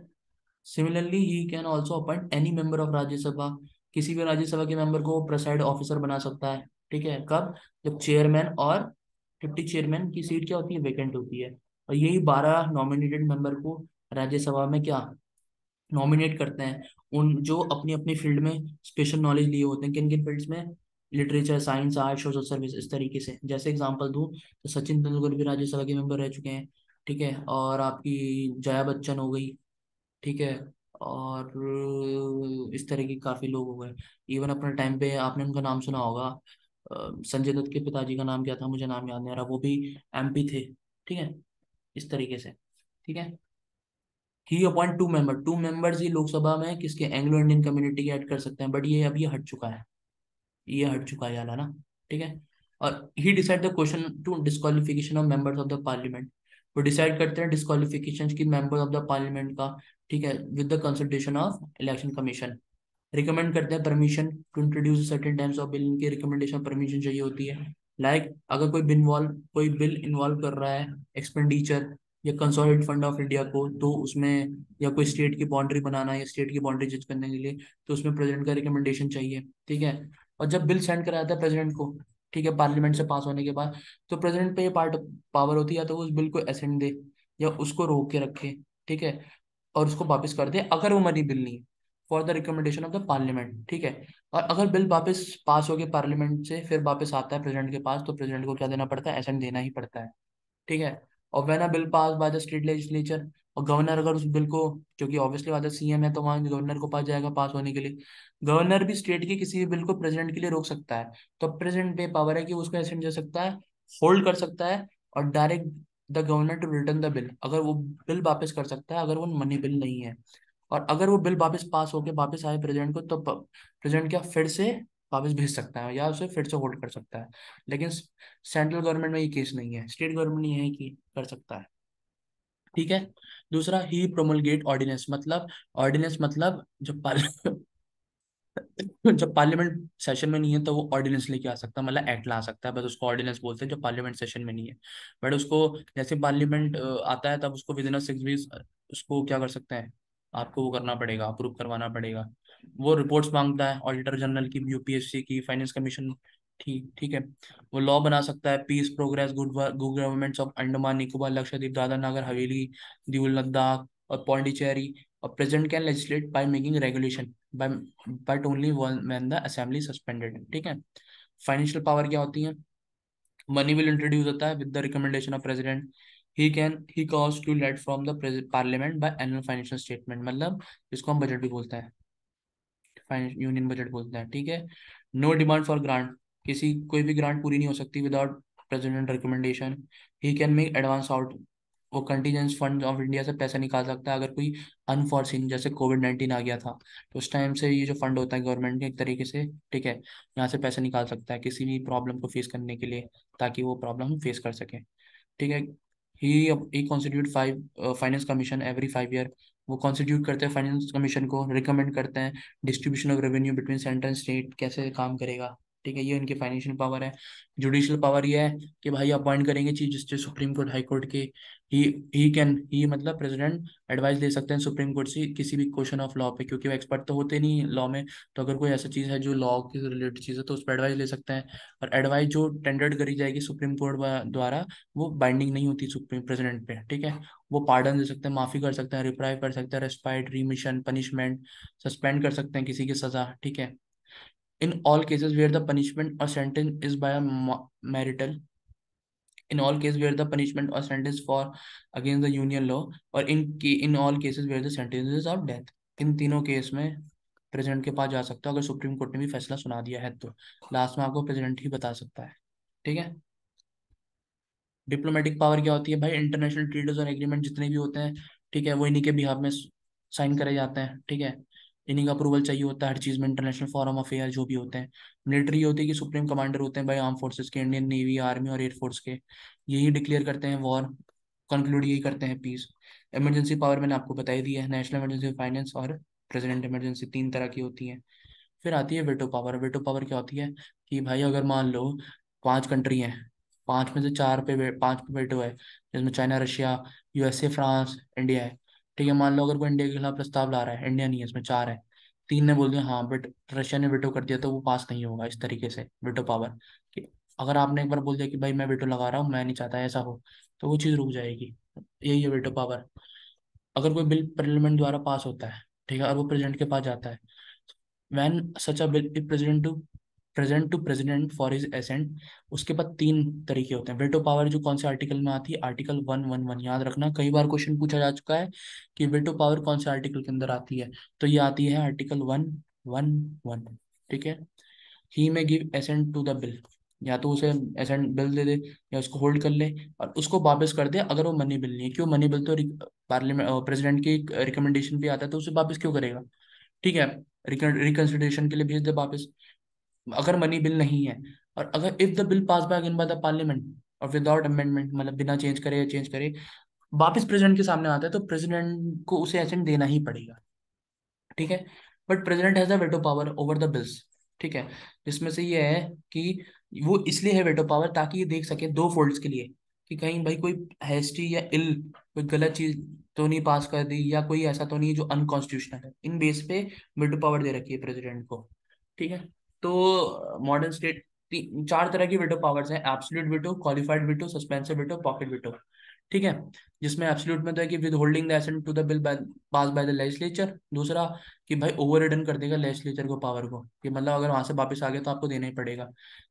similarly he can also appoint any member of Rajya Sabha, किसी भी राज्यसभा के मेंबर को प्रेसाइड ऑफिसर बना सकता है। ठीक है, कब, जब चेयरमैन और डिप्टी चेयरमैन की सीट क्या होती है, वैकेंट होती है। और यही 12 नॉमिनेटेड मेंबर को राज्यसभा में क्या नॉमिनेट करते हैं, उन जो अपनी अपनी फील्ड में स्पेशल नॉलेज लिए होते हैं। किन किन फील्ड्स में, literature, science, art, social service, इस तरीके से। जैसे एग्जांपल दूं तो सचिन तेंदुलकर भी राज्यसभा के मेंबर रह चुके हैं। ठीक है, और आपकी जया बच्चन हो गई। ठीक है, और इस तरह के काफी लोग हो गए। इवन अपने टाइम पे आपने उनका नाम सुना होगा, संजय दत्त के पिताजी का नाम क्या था, मुझे नाम याद नहीं आ रहा, वो भी एमपी थे। ठीक है, इस तरीके से। ठीक है, ही अपॉइंट टू मेंबर्स ही लोकसभा में किसके, एंग्लो इंडियन कम्युनिटी के ऐड कर सकते हैं, बट ये अभी हट चुका है, ये हट चुका है याला ना। ठीक है, और he decide the question to disqualification of members of the parliament. वो डिसाइड करते हैं डिस्क्वालिफिकेशन की मेंबर ऑफ द पार्लियामेंट का। ठीक है, with the consultation of election commission. Recommend करते हैं permission to introduce certain times of bill, इनकी रिकमेंडेशन परमिशन चाहिए होती है। अगर कोई बिल इन्वॉल्व कर रहा है एक्सपेंडिचर या कंसोलिडेट फंड ऑफ इंडिया को, तो उसमें, या कोई स्टेट की बाउंड्री बनाना या स्टेट की बाउंड्री जज करने के लिए, तो उसमें प्रेसिडेंट का रिकमेंडेशन चाहिए। ठीक है, और जब बिल सेंड कराया था प्रेसिडेंट को, ठीक है, पार्लियामेंट से पास होने के बाद, तो प्रेसिडेंट पे ये पार्ट पावर होती है, या तो वो उस बिल को असेंड दे या उसको रोक के रखे। ठीक है, और उसको वापस कर दे अगर वो मनी बिल नहीं है, for the recommendation of the parliament. ठीक है, और अगर बिल वापस पास हो गया पार्लियामेंट से, फिर वापस आता है प्रेसिडेंट के पास, तो प्रेसिडेंट को क्या देना पड़ता है, एसेंट देना ही पड़ता है। ठीक है, और when a bill pass by the state legislature, और गवर्नर अगर उस बिल को, क्योंकि ऑब्वियसली बात है सीएम है तो वहाँ गवर्नर को पास जाएगा पास होने के लिए, गवर्नर भी स्टेट के किसी भी बिल को प्रेसिडेंट के लिए रोक सकता है। तो प्रेसिडेंट पे पावर है कि उसको एसेंट दे सकता है, होल्ड कर सकता है, और direct the governor to return the bill, अगर वो बिल वापस कर सकता है अगर वो मनी बिल नहीं है। और अगर वो बिल वापस पास होके वापस आए प्रेसिडेंट को, तो प्रेसिडेंट क्या फिर से वापस भेज सकता है या उसे फिर से होल्ड कर सकता है। लेकिन सेंट्रल गवर्नमेंट में ये केस नहीं है, स्टेट गवर्नमेंट ये है कि कर सकता है। ठीक है, दूसरा ही प्रोमलगेट ऑर्डिनेंस, मतलब ऑर्डिनेंस मतलब जब जब पार्लियामेंट सेशन में नहीं है तो वो ऑर्डिनेंस लेके आ सकता है, मतलब एक्ट ला सकता है, बस उसको ऑर्डिनेंस बोलते हैं, जब पार्लियामेंट सेशन में नहीं है। बट उसको, जैसे पार्लियामेंट आता है तब उसको विद इन 6 वीक्स उसको क्या कर सकते हैं, आपको वो करना पड़ेगा, अप्रूव करवाना पड़ेगा। वो रिपोर्ट्स मांगता है ऑडिटर जनरल की, यूपीएससी की, फाइनेंस कमीशन। ठीक ठीक है, वो लॉ बना सकता है, peace progress good good governments of Andaman Nicobar Lakshadweep Dadra Nagar Haveli Diu Ladakh और पौंडीचेरी। और president can legislate by making regulation by, but only when the assembly suspended. ठीक है, फाइनेंशियल पावर क्या होती है, मनी विल इंट्रोड्यूस होता है with the recommendation of president. He cause to laid from the parliament by annual financial statement, मतलब जिसको हम बजट भी बोलते हैं, यूनियन बजट बोलते हैं। ठीक है, नो डिमांड फॉर ग्रांट, किसी कोई भी ग्रांट पूरी नहीं हो सकती without president recommendation. He can make advance out, वो कंटीजेंस फंड ऑफ इंडिया से पैसा निकाल सकता है अगर कोई अनफॉर्सिन, जैसे कोविड-19 आ गया था, तो उस टाइम से ये जो फंड होता है गवर्नमेंट के एक तरीके से, ठीक है, यहाँ से पैसा निकाल सकता है किसी भी प्रॉब्लम को फेस करने के लिए, ताकि वो प्रॉब्लम फेस कर सके। ठीक है, he constitute finance commission every 5 year, वो कॉन्स्टिट्यूट करते हैं फाइनेंस कमीशन को, रिकमेंड करते हैं distribution of revenue between centre and state कैसे काम करेगा। ठीक है, ये इनकी फाइनेंशियल पावर है। जुडिशियल पावर ये है कि भाई अपॉइंट करेंगे chief justice supreme court high court के। ही मतलब प्रेसिडेंट एडवाइस ले सकते हैं सुप्रीम कोर्ट से किसी भी क्वेश्चन ऑफ लॉ पे, क्योंकि वो एक्सपर्ट तो होते नहीं लॉ में, तो अगर कोई ऐसा चीज़ है जो लॉ के रिलेटेड चीज़ है तो उस पर एडवाइस ले सकते हैं। और एडवाइस जो टेंडर्ड करी जाएगी सुप्रीम कोर्ट द्वारा, वो बाइंडिंग नहीं होती सुप्रीम प्रेसिडेंट पे। ठीक है, वो पार्डन दे सकते हैं, माफी कर सकते हैं, रिप्राइव कर सकते हैं, रेस्पाइट, रिमिशन, पनिशमेंट, सस्पेंड कर सकते हैं किसी की सजा। ठीक है, in all cases where the punishment or sentence is by marital, in all case where the punishment or sentence for against the union law, और in all cases where the sentence of death. इन तीनों केस में president के पास जा सकता है, अगर सुप्रीम कोर्ट ने भी फैसला सुना दिया है तो लास्ट में आपको प्रेसिडेंट ही बता सकता है। ठीक है, डिप्लोमेटिक पावर क्या होती है भाई, इंटरनेशनल ट्रीटीज और एग्रीमेंट जितने भी होते हैं, ठीक है, वो इन्हीं के बिहाफ में साइन करे जाते हैं। ठीक है, इन्हीं का अप्रूवल चाहिए होता है हर चीज़ में, इंटरनेशनल फॉरम अफेयर जो भी होते हैं। मिलिट्री होती है कि सुप्रीम कमांडर होते हैं भाई आर्म फोर्सेस के, इंडियन नेवी, आर्मी और एयरफोर्स के, यही डिक्लेयर करते हैं वॉर, कंक्लूड यही करते हैं पीस। इमरजेंसी पावर मैंने आपको बता ही दी है, नेशनल इमरजेंसी फाइनेंस और प्रेसिडेंट इमरजेंसी, 3 तरह की होती है। फिर आती है वेटो पावर। वेटो पावर क्या होती है कि भाई अगर मान लो 5 कंट्री हैं, 5 में से 4 पे वेटो है, जिसमें China, Russia, USA, France, India है। ठीक है, मान लो अगर कोई इंडिया के खिलाफ प्रस्ताव ला रहा है, इंडिया नहीं है इसमें, 4 है, 3 ने बोल दिया हाँ, बट रशिया ने वेटो कर दिया तो वो पास नहीं होगा। इस तरीके से वेटो पावर कि अगर आपने एक बार बोल दिया कि भाई मैं वेटो लगा रहा हूँ, मैं नहीं चाहता ऐसा हो, तो वो चीज़ रुक जाएगी। यही है वेटो पावर। अगर कोई बिल पार्लियामेंट द्वारा पास होता है, ठीक है, और वो प्रेसिडेंट के पास जाता है, when such a bill is presented to present to president for his assent. उसके बाद तीन तरीके होते हैं वेटो पावर, जो कौन से आर्टिकल में आती है, आर्टिकल 111। याद रखना, कई बार क्वेश्चन पूछा जा चुका है कि वेटो पावर कौन से आर्टिकल के अंदर आती है, तो ये आती है आर्टिकल 111। ठीक है। He may give assent to the bill, या तो उसे एसेंट बिल दे दे या उसको होल्ड कर ले और उसको वापस कर दे अगर वो मनी बिल नहीं है। क्यों मनी बिल तो पार्लियामेंट प्रेसिडेंट की रिकमेंडेशन पे आता है, तो उसे वापस क्यों करेगा? ठीक है, रिकंसिडरेशन के लिए भेज दे वापस अगर मनी बिल नहीं है। और अगर if the bill pass by again by the parliament और विदाउट अमेंडमेंट, मतलब बिना चेंज करे या चेंज करे वापस प्रेसिडेंट के सामने आता है, तो प्रेसिडेंट को उसे एसेंट देना ही पड़ेगा। ठीक है। But president has the veto power over the bills. ठीक है। जिसमें से ये है कि वो इसलिए है वेटो पावर ताकि ये देख सके दो फोल्ड्स के लिए कि कहीं भाई कोई हैस्टी या इल कोई गलत चीज तो नहीं पास कर दी, या कोई ऐसा तो नहीं जो अनकॉन्स्टिट्यूशनल है। इन बेस पे वेटो पावर दे रखी है प्रेसिडेंट को। ठीक है। तो मॉडर्न स्टेट चार तरह की वेटो पावर्स हैं: absolute veto, qualified veto, suspensive veto, pocket veto. ठीक है। जिसमें एब्सोल्यूट में तो है कि withholding the assent to the bill pass by the legislature. दूसरा कि भाई ओवर रिडन कर देगा लेजिस्लेचर को पावर को, कि मतलब अगर वहां से वापस आ गया तो आपको देना ही पड़ेगा।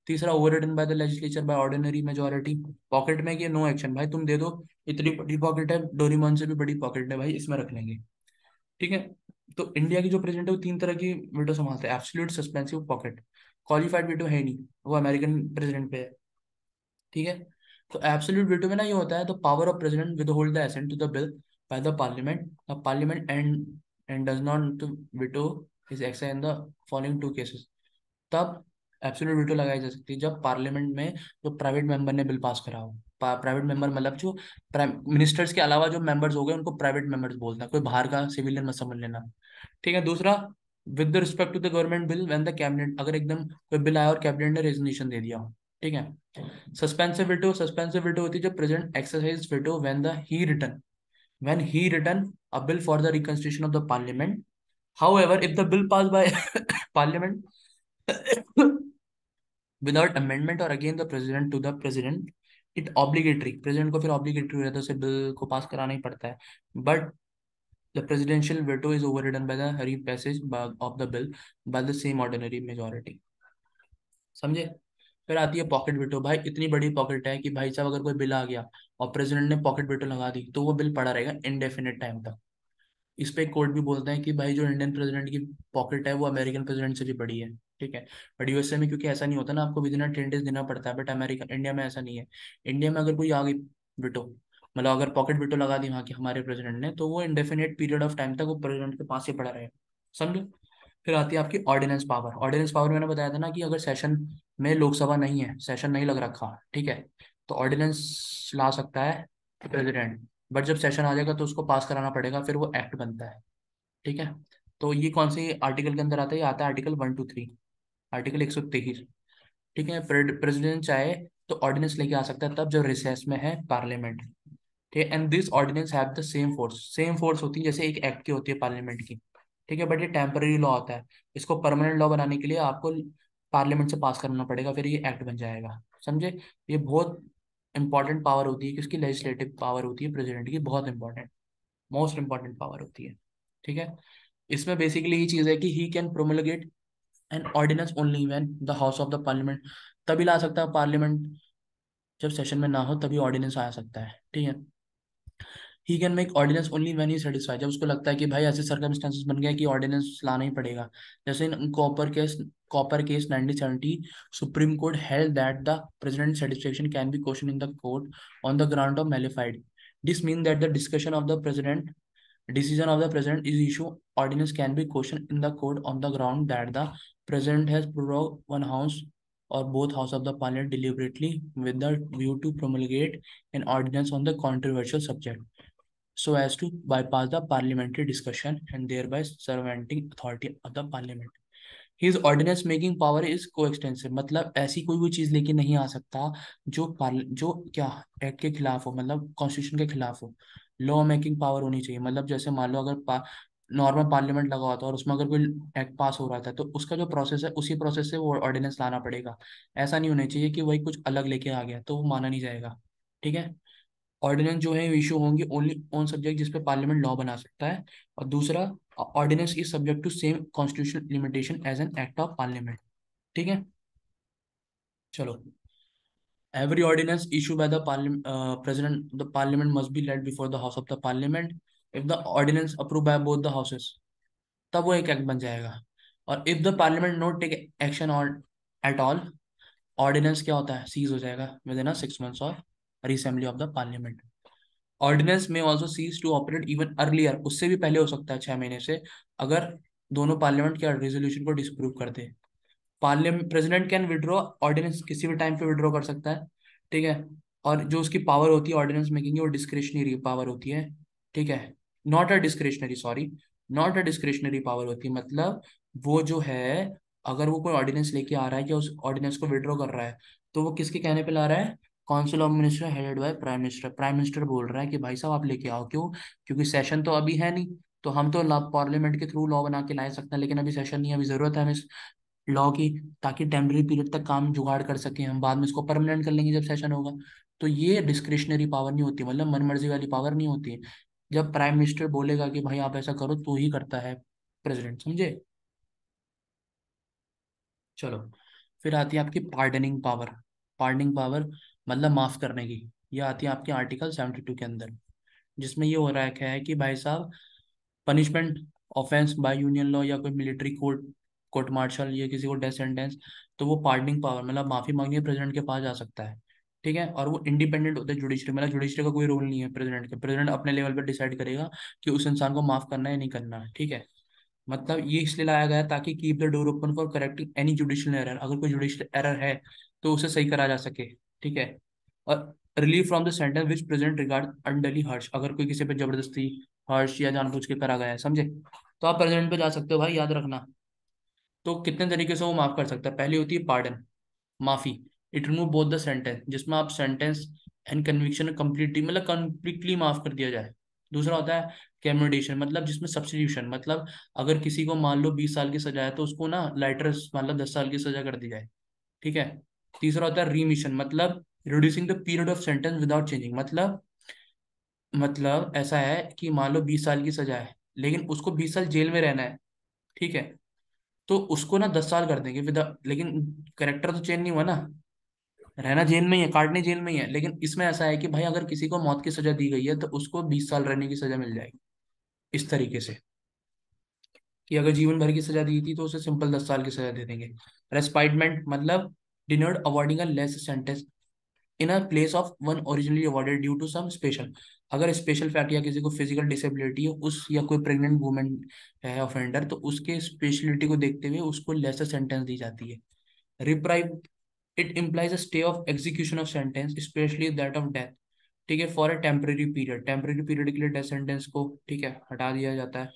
तीसरा over ridden bye the legislature by ordinary majority. Pocket में कि नो एक्शन, भाई तुम दे दो, इतनी बड़ी पॉकेट है, डोरीमोन से भी बड़ी पॉकेट है भाई, इसमें रख लेंगे। ठीक है। तो इंडिया की जो प्रेसिडेंट है वो तीन तरह की वीटो संभालते हैं: absolute, suspensive, pocket. Qualified veto है नहीं, वो अमेरिकन प्रेसिडेंट पे है। ठीक है। तो एब्सोल्यूट वीटो में ना ये होता है, the power of president withhold the assent to the bill by the parliament and does not to veto is exercise in the following two cases. तब एब्सोल्यूट वीटो लगाई जा सकती है जब पार्लियामेंट में जो प्राइवेट मेंबर ने bill pass करा हो। प्राइवेट मेंबर मतलब जो मिनिस्टर्स के अलावा जो मेंबर्स हो गए उनको प्राइवेट मेंबर्स बोलते हैं, कोई बाहर का सिविलियन मत समझ लेना। ठीक है। दूसरा, with the respect to the government bill when the cabinet, अगर एकदम कोई बिल आया और कैबिनेट ने रेजोल्यूशन दे दिया हो। ठीक है। सस्पेंसिव वेटो होती है जब president exercise veto when he return a bill for the reconstruction of the parliament. However if the bill pass by parliament without amendment और again the president to the president, it obligatory, president को फिर obligatory हो जाता है, उसे bill को पास कराना ही पड़ता है। But the presidential veto is overridden by the re passage of the bill by the same ordinary majority. समझे? फिर आती है पॉकेट वेटो। भाई इतनी बड़ी पॉकेट है कि भाई साहब अगर कोई बिल आ गया और प्रेसिडेंट ने पॉकेट वेटो लगा दी तो वो बिल पड़ा रहेगा इनडेफिनेट टाइम तक। इस पे एक कोर्ट भी बोलते हैं कि भाई जो इंडियन प्रेसिडेंट की पॉकेट है वो अमेरिकन प्रेसिडेंट से भी बड़ी है। ठीक है। बट यूएसए में क्योंकि ऐसा नहीं होता ना, आपको विद इन 10 डेज देना पड़ता है, बट अमेरिका इंडिया में ऐसा नहीं है। इंडिया में अगर कोई आ गई विटो, मतलब अगर पॉकेट विटो लगा दी वहाँ के हमारे प्रेसिडेंट ने, तो वो इंडेफिनेट पीरियड ऑफ टाइम तक वो प्रेसिडेंट के पास ही पड़ा रहेगा। समझे? फिर आती है आपकी ऑर्डिनेंस पावर। ऑर्डिनेंस पावर मैंने बताया था ना कि अगर सेशन में लोकसभा नहीं है, सेशन नहीं लग रखा, ठीक है, तो ऑर्डिनेंस ला सकता है प्रेसिडेंट। बट जब सेशन आ जाएगा तो उसको पास कराना पड़ेगा, फिर वो एक्ट बनता है। ठीक है। तो ये कौन से आर्टिकल के अंदर आता है? ये आता है आर्टिकल 123, आर्टिकल 123। ठीक है। प्रेसिडेंट चाहे तो ऑर्डिनेंस लेके आ सकता है तब जब रिसेस में है पार्लियामेंट। ठीक है। And this ordinance have the same force होती है जैसे एक एक्ट की होती है पार्लियामेंट की। ठीक है। बट ये टेम्पररी लॉ होता है, इसको परमानेंट लॉ बनाने के लिए आपको पार्लियामेंट से पास करना पड़ेगा, फिर ये एक्ट बन जाएगा। समझे? ये बहुत इंपॉर्टेंट पावर होती है कि उसकी लेजिस्लेटिव पावर होती है प्रेसिडेंट की, बहुत इंपॉर्टेंट, मोस्ट इंपॉर्टेंट पावर होती है। ठीक है। इसमें बेसिकली ये चीज है कि he can promulgate an ordinance only when the house of the parliament, तभी ला सकता है पार्लियामेंट जब सेशन में ना हो, तभी ऑर्डिनेंस आ सकता है। ठीक है। He can make ordinance only when he satisfied, जब उसको लगता है कि भाई ऐसे सर्कमस्टेंसेस बन गया कि ऑर्डिनेंस लाना ही पड़ेगा। जैसे in Cooper case 1970, supreme court held that the president satisfaction can be question in the court on the ground of mala fide. This mean that the discussion of the president decision of the president is issue ordinance can be questioned in the court on the ground that the president has prorogued one house or both house of the parliament deliberately with the view to promulgate an ordinance on the controversial subject so as to bypass the parliamentary discussion and thereby surmounting authority of the parliament. His ordinance making power is coextensive, मतलब ऐसी कोई भी चीज लेके नहीं आ सकता जो क्या एक्ट के खिलाफ हो, मतलब कॉन्स्टिट्यूशन के खिलाफ हो। लॉ मेकिंग पावर होनी चाहिए, मतलब जैसे मान लो अगर नॉर्मल पार्लियामेंट लगा होता है और उसमें अगर कोई एक्ट पास हो रहा था तो उसका जो प्रोसेस है उसी प्रोसेस से वो ऑर्डिनेंस लाना पड़ेगा। ऐसा नहीं होना चाहिए कि वही कुछ अलग लेके आ गया, तो वो माना नहीं जाएगा। ठीक है। ऑर्डिनेंस जो है इशू होंगे ओनली ऑन सब्जेक्ट जिस पे पार्लियामेंट लॉ बना सकता है। और दूसरा, ordinance is subject to same constitutional limitation as an act of parliament. ठीक है। चलो, every ordinance issued by the president, the parliament must be led before the house of the parliament. If the ordinance approved by both the houses, तब वो एक act बन जाएगा. और if the parliament not take action on at all, ordinance क्या होता है, cease हो जाएगा within 6 months of reassembly of the parliament. Ordinance में also cease to operate even earlier, उससे भी पहले हो सकता है 6 महीने से, अगर दोनों पार्लियामेंट के रेजोल्यूशन को डिसअप्रूव कर दे. Parliament president can withdraw ordinance, किसी भी टाइम पे विड्रॉ कर सकता है. ठीक है. और जो उसकी पावर होती है ऑर्डिनेंस मेकिंग की, वो डिस्क्रिशनरी पावर होती है. ठीक है. Not a discretionary, sorry, not a discretionary power होती है. मतलब वो जो है, अगर वो कोई ऑर्डिनेंस लेके आ रहा है या उस ऑर्डिनेंस को विड्रॉ कर रहा है, तो वो किसके कहने पे ला रहा है, council of minister headed by prime minister. Prime minister बोल रहा है कि भाई साहब आप लेके आओ. क्यों? क्योंकि सेशन तो अभी है नहीं, तो हम तो पार्लियामेंट के थ्रू लॉ बना के ला सकते हैं, लेकिन अभी सेशन नहीं है, अभी जरूरत है हमें लॉ की, ताकि टेम्पररी पीरियड तक काम जुगाड़ कर सकें हम, बाद में इसको परमानेंट कर लेंगे जब सेशन होगा. तो ये डिस्क्रिशनरी पावर नहीं होती, मतलब मन मर्जी वाली पावर नहीं होती है. जब प्राइम मिनिस्टर बोलेगा कि भाई आप ऐसा करो, तो ही करता है प्रेसिडेंट, समझे. चलो, फिर आती है आपकी पार्डनिंग पावर. पार्डनिंग पावर मतलब माफ करने की. ये आती है आपके आर्टिकल 72 के अंदर, जिसमें ये हो रहा है क्या है कि भाई साहब, punishment offence by union law या कोई मिलिट्री कोर्ट, कोर्ट मार्शल, या किसी को डेथ सेंटेंस, तो वो पार्डनिंग पावर मतलब माफी मांगनी प्रेसिडेंट के पास जा सकता है. ठीक है. और वो इंडिपेंडेंट होता है जुडिशरी, मतलब जुडिशरी का कोई रोल नहीं है प्रेसिडेंट के. प्रेसिडेंट अपने लेवल पर डिसाइड करेगा कि उस इंसान को माफ करना है या नहीं करना है. ठीक है. मतलब ये इसलिए लाया गया है ताकि keep the door open for correcting any judicial error, अगर कोई जुडिशियल एरर है तो उसे सही करा जा सके. ठीक है. और relief from the sentence which present regard unduly harsh, अगर कोई किसी पे जबरदस्ती हर्ष या जानबूझ के करा गया है, समझे, तो आप प्रेसिडेंट पे जा सकते हो भाई, याद रखना. तो कितने तरीके से वो माफ कर सकता है. पहली होती है पार्डन, माफी. It remove both the sentence, जिसमें आप सेंटेंस एंड कन्विक्शन कंप्लीटली, मतलब कंप्लीटली माफ कर दिया जाए. दूसरा होता है कैमोडेशन, मतलब जिसमें सब्स्टिट्यूशन, मतलब अगर किसी को मान लो 20 साल की सजा है, तो उसको ना लाइटर मतलब 10 साल की सजा कर दी जाए. ठीक है. तीसरा होता है रीमिशन, मतलब reducing the period of sentence without changing. मतलब ऐसा है कि मान लो 20 साल की सजा है, लेकिन उसको 20 साल जेल में रहना है. ठीक है. तो उसको ना 10 साल कर देंगे विद, लेकिन करेक्टर तो चेंज नहीं हुआ ना, रहना जेल में ही है, काटने जेल में ही है. लेकिन इसमें ऐसा है कि भाई अगर किसी को मौत की सजा दी गई है, तो उसको 20 साल रहने की सजा मिल जाएगी. इस तरीके से, कि अगर जीवन भर की सजा दी थी तो उसे सिंपल 10 साल की सजा दे देंगे. रेस्पाइटमेंट मतलब denotes awarding a less sentence in a place of one originally awarded due to some special. अगर स्पेशल फैक्ट या किसी को फिजिकल डिसेबिलिटी है उस, या कोई प्रेग्नेंट वुमेन है ऑफेंडर, तो उसके स्पेशलिटी को देखते हुए उसको लेसर सेंटेंस दी जाती है. Reprieve, it implies a stay of execution of sentence specially that of death. ठीक है. For a temporary period, temporary period के लिए डेथ सेंटेंस को, ठीक है, हटा दिया जाता है.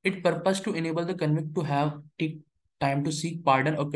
It purpose to enable the convict to have take time to seek pardon और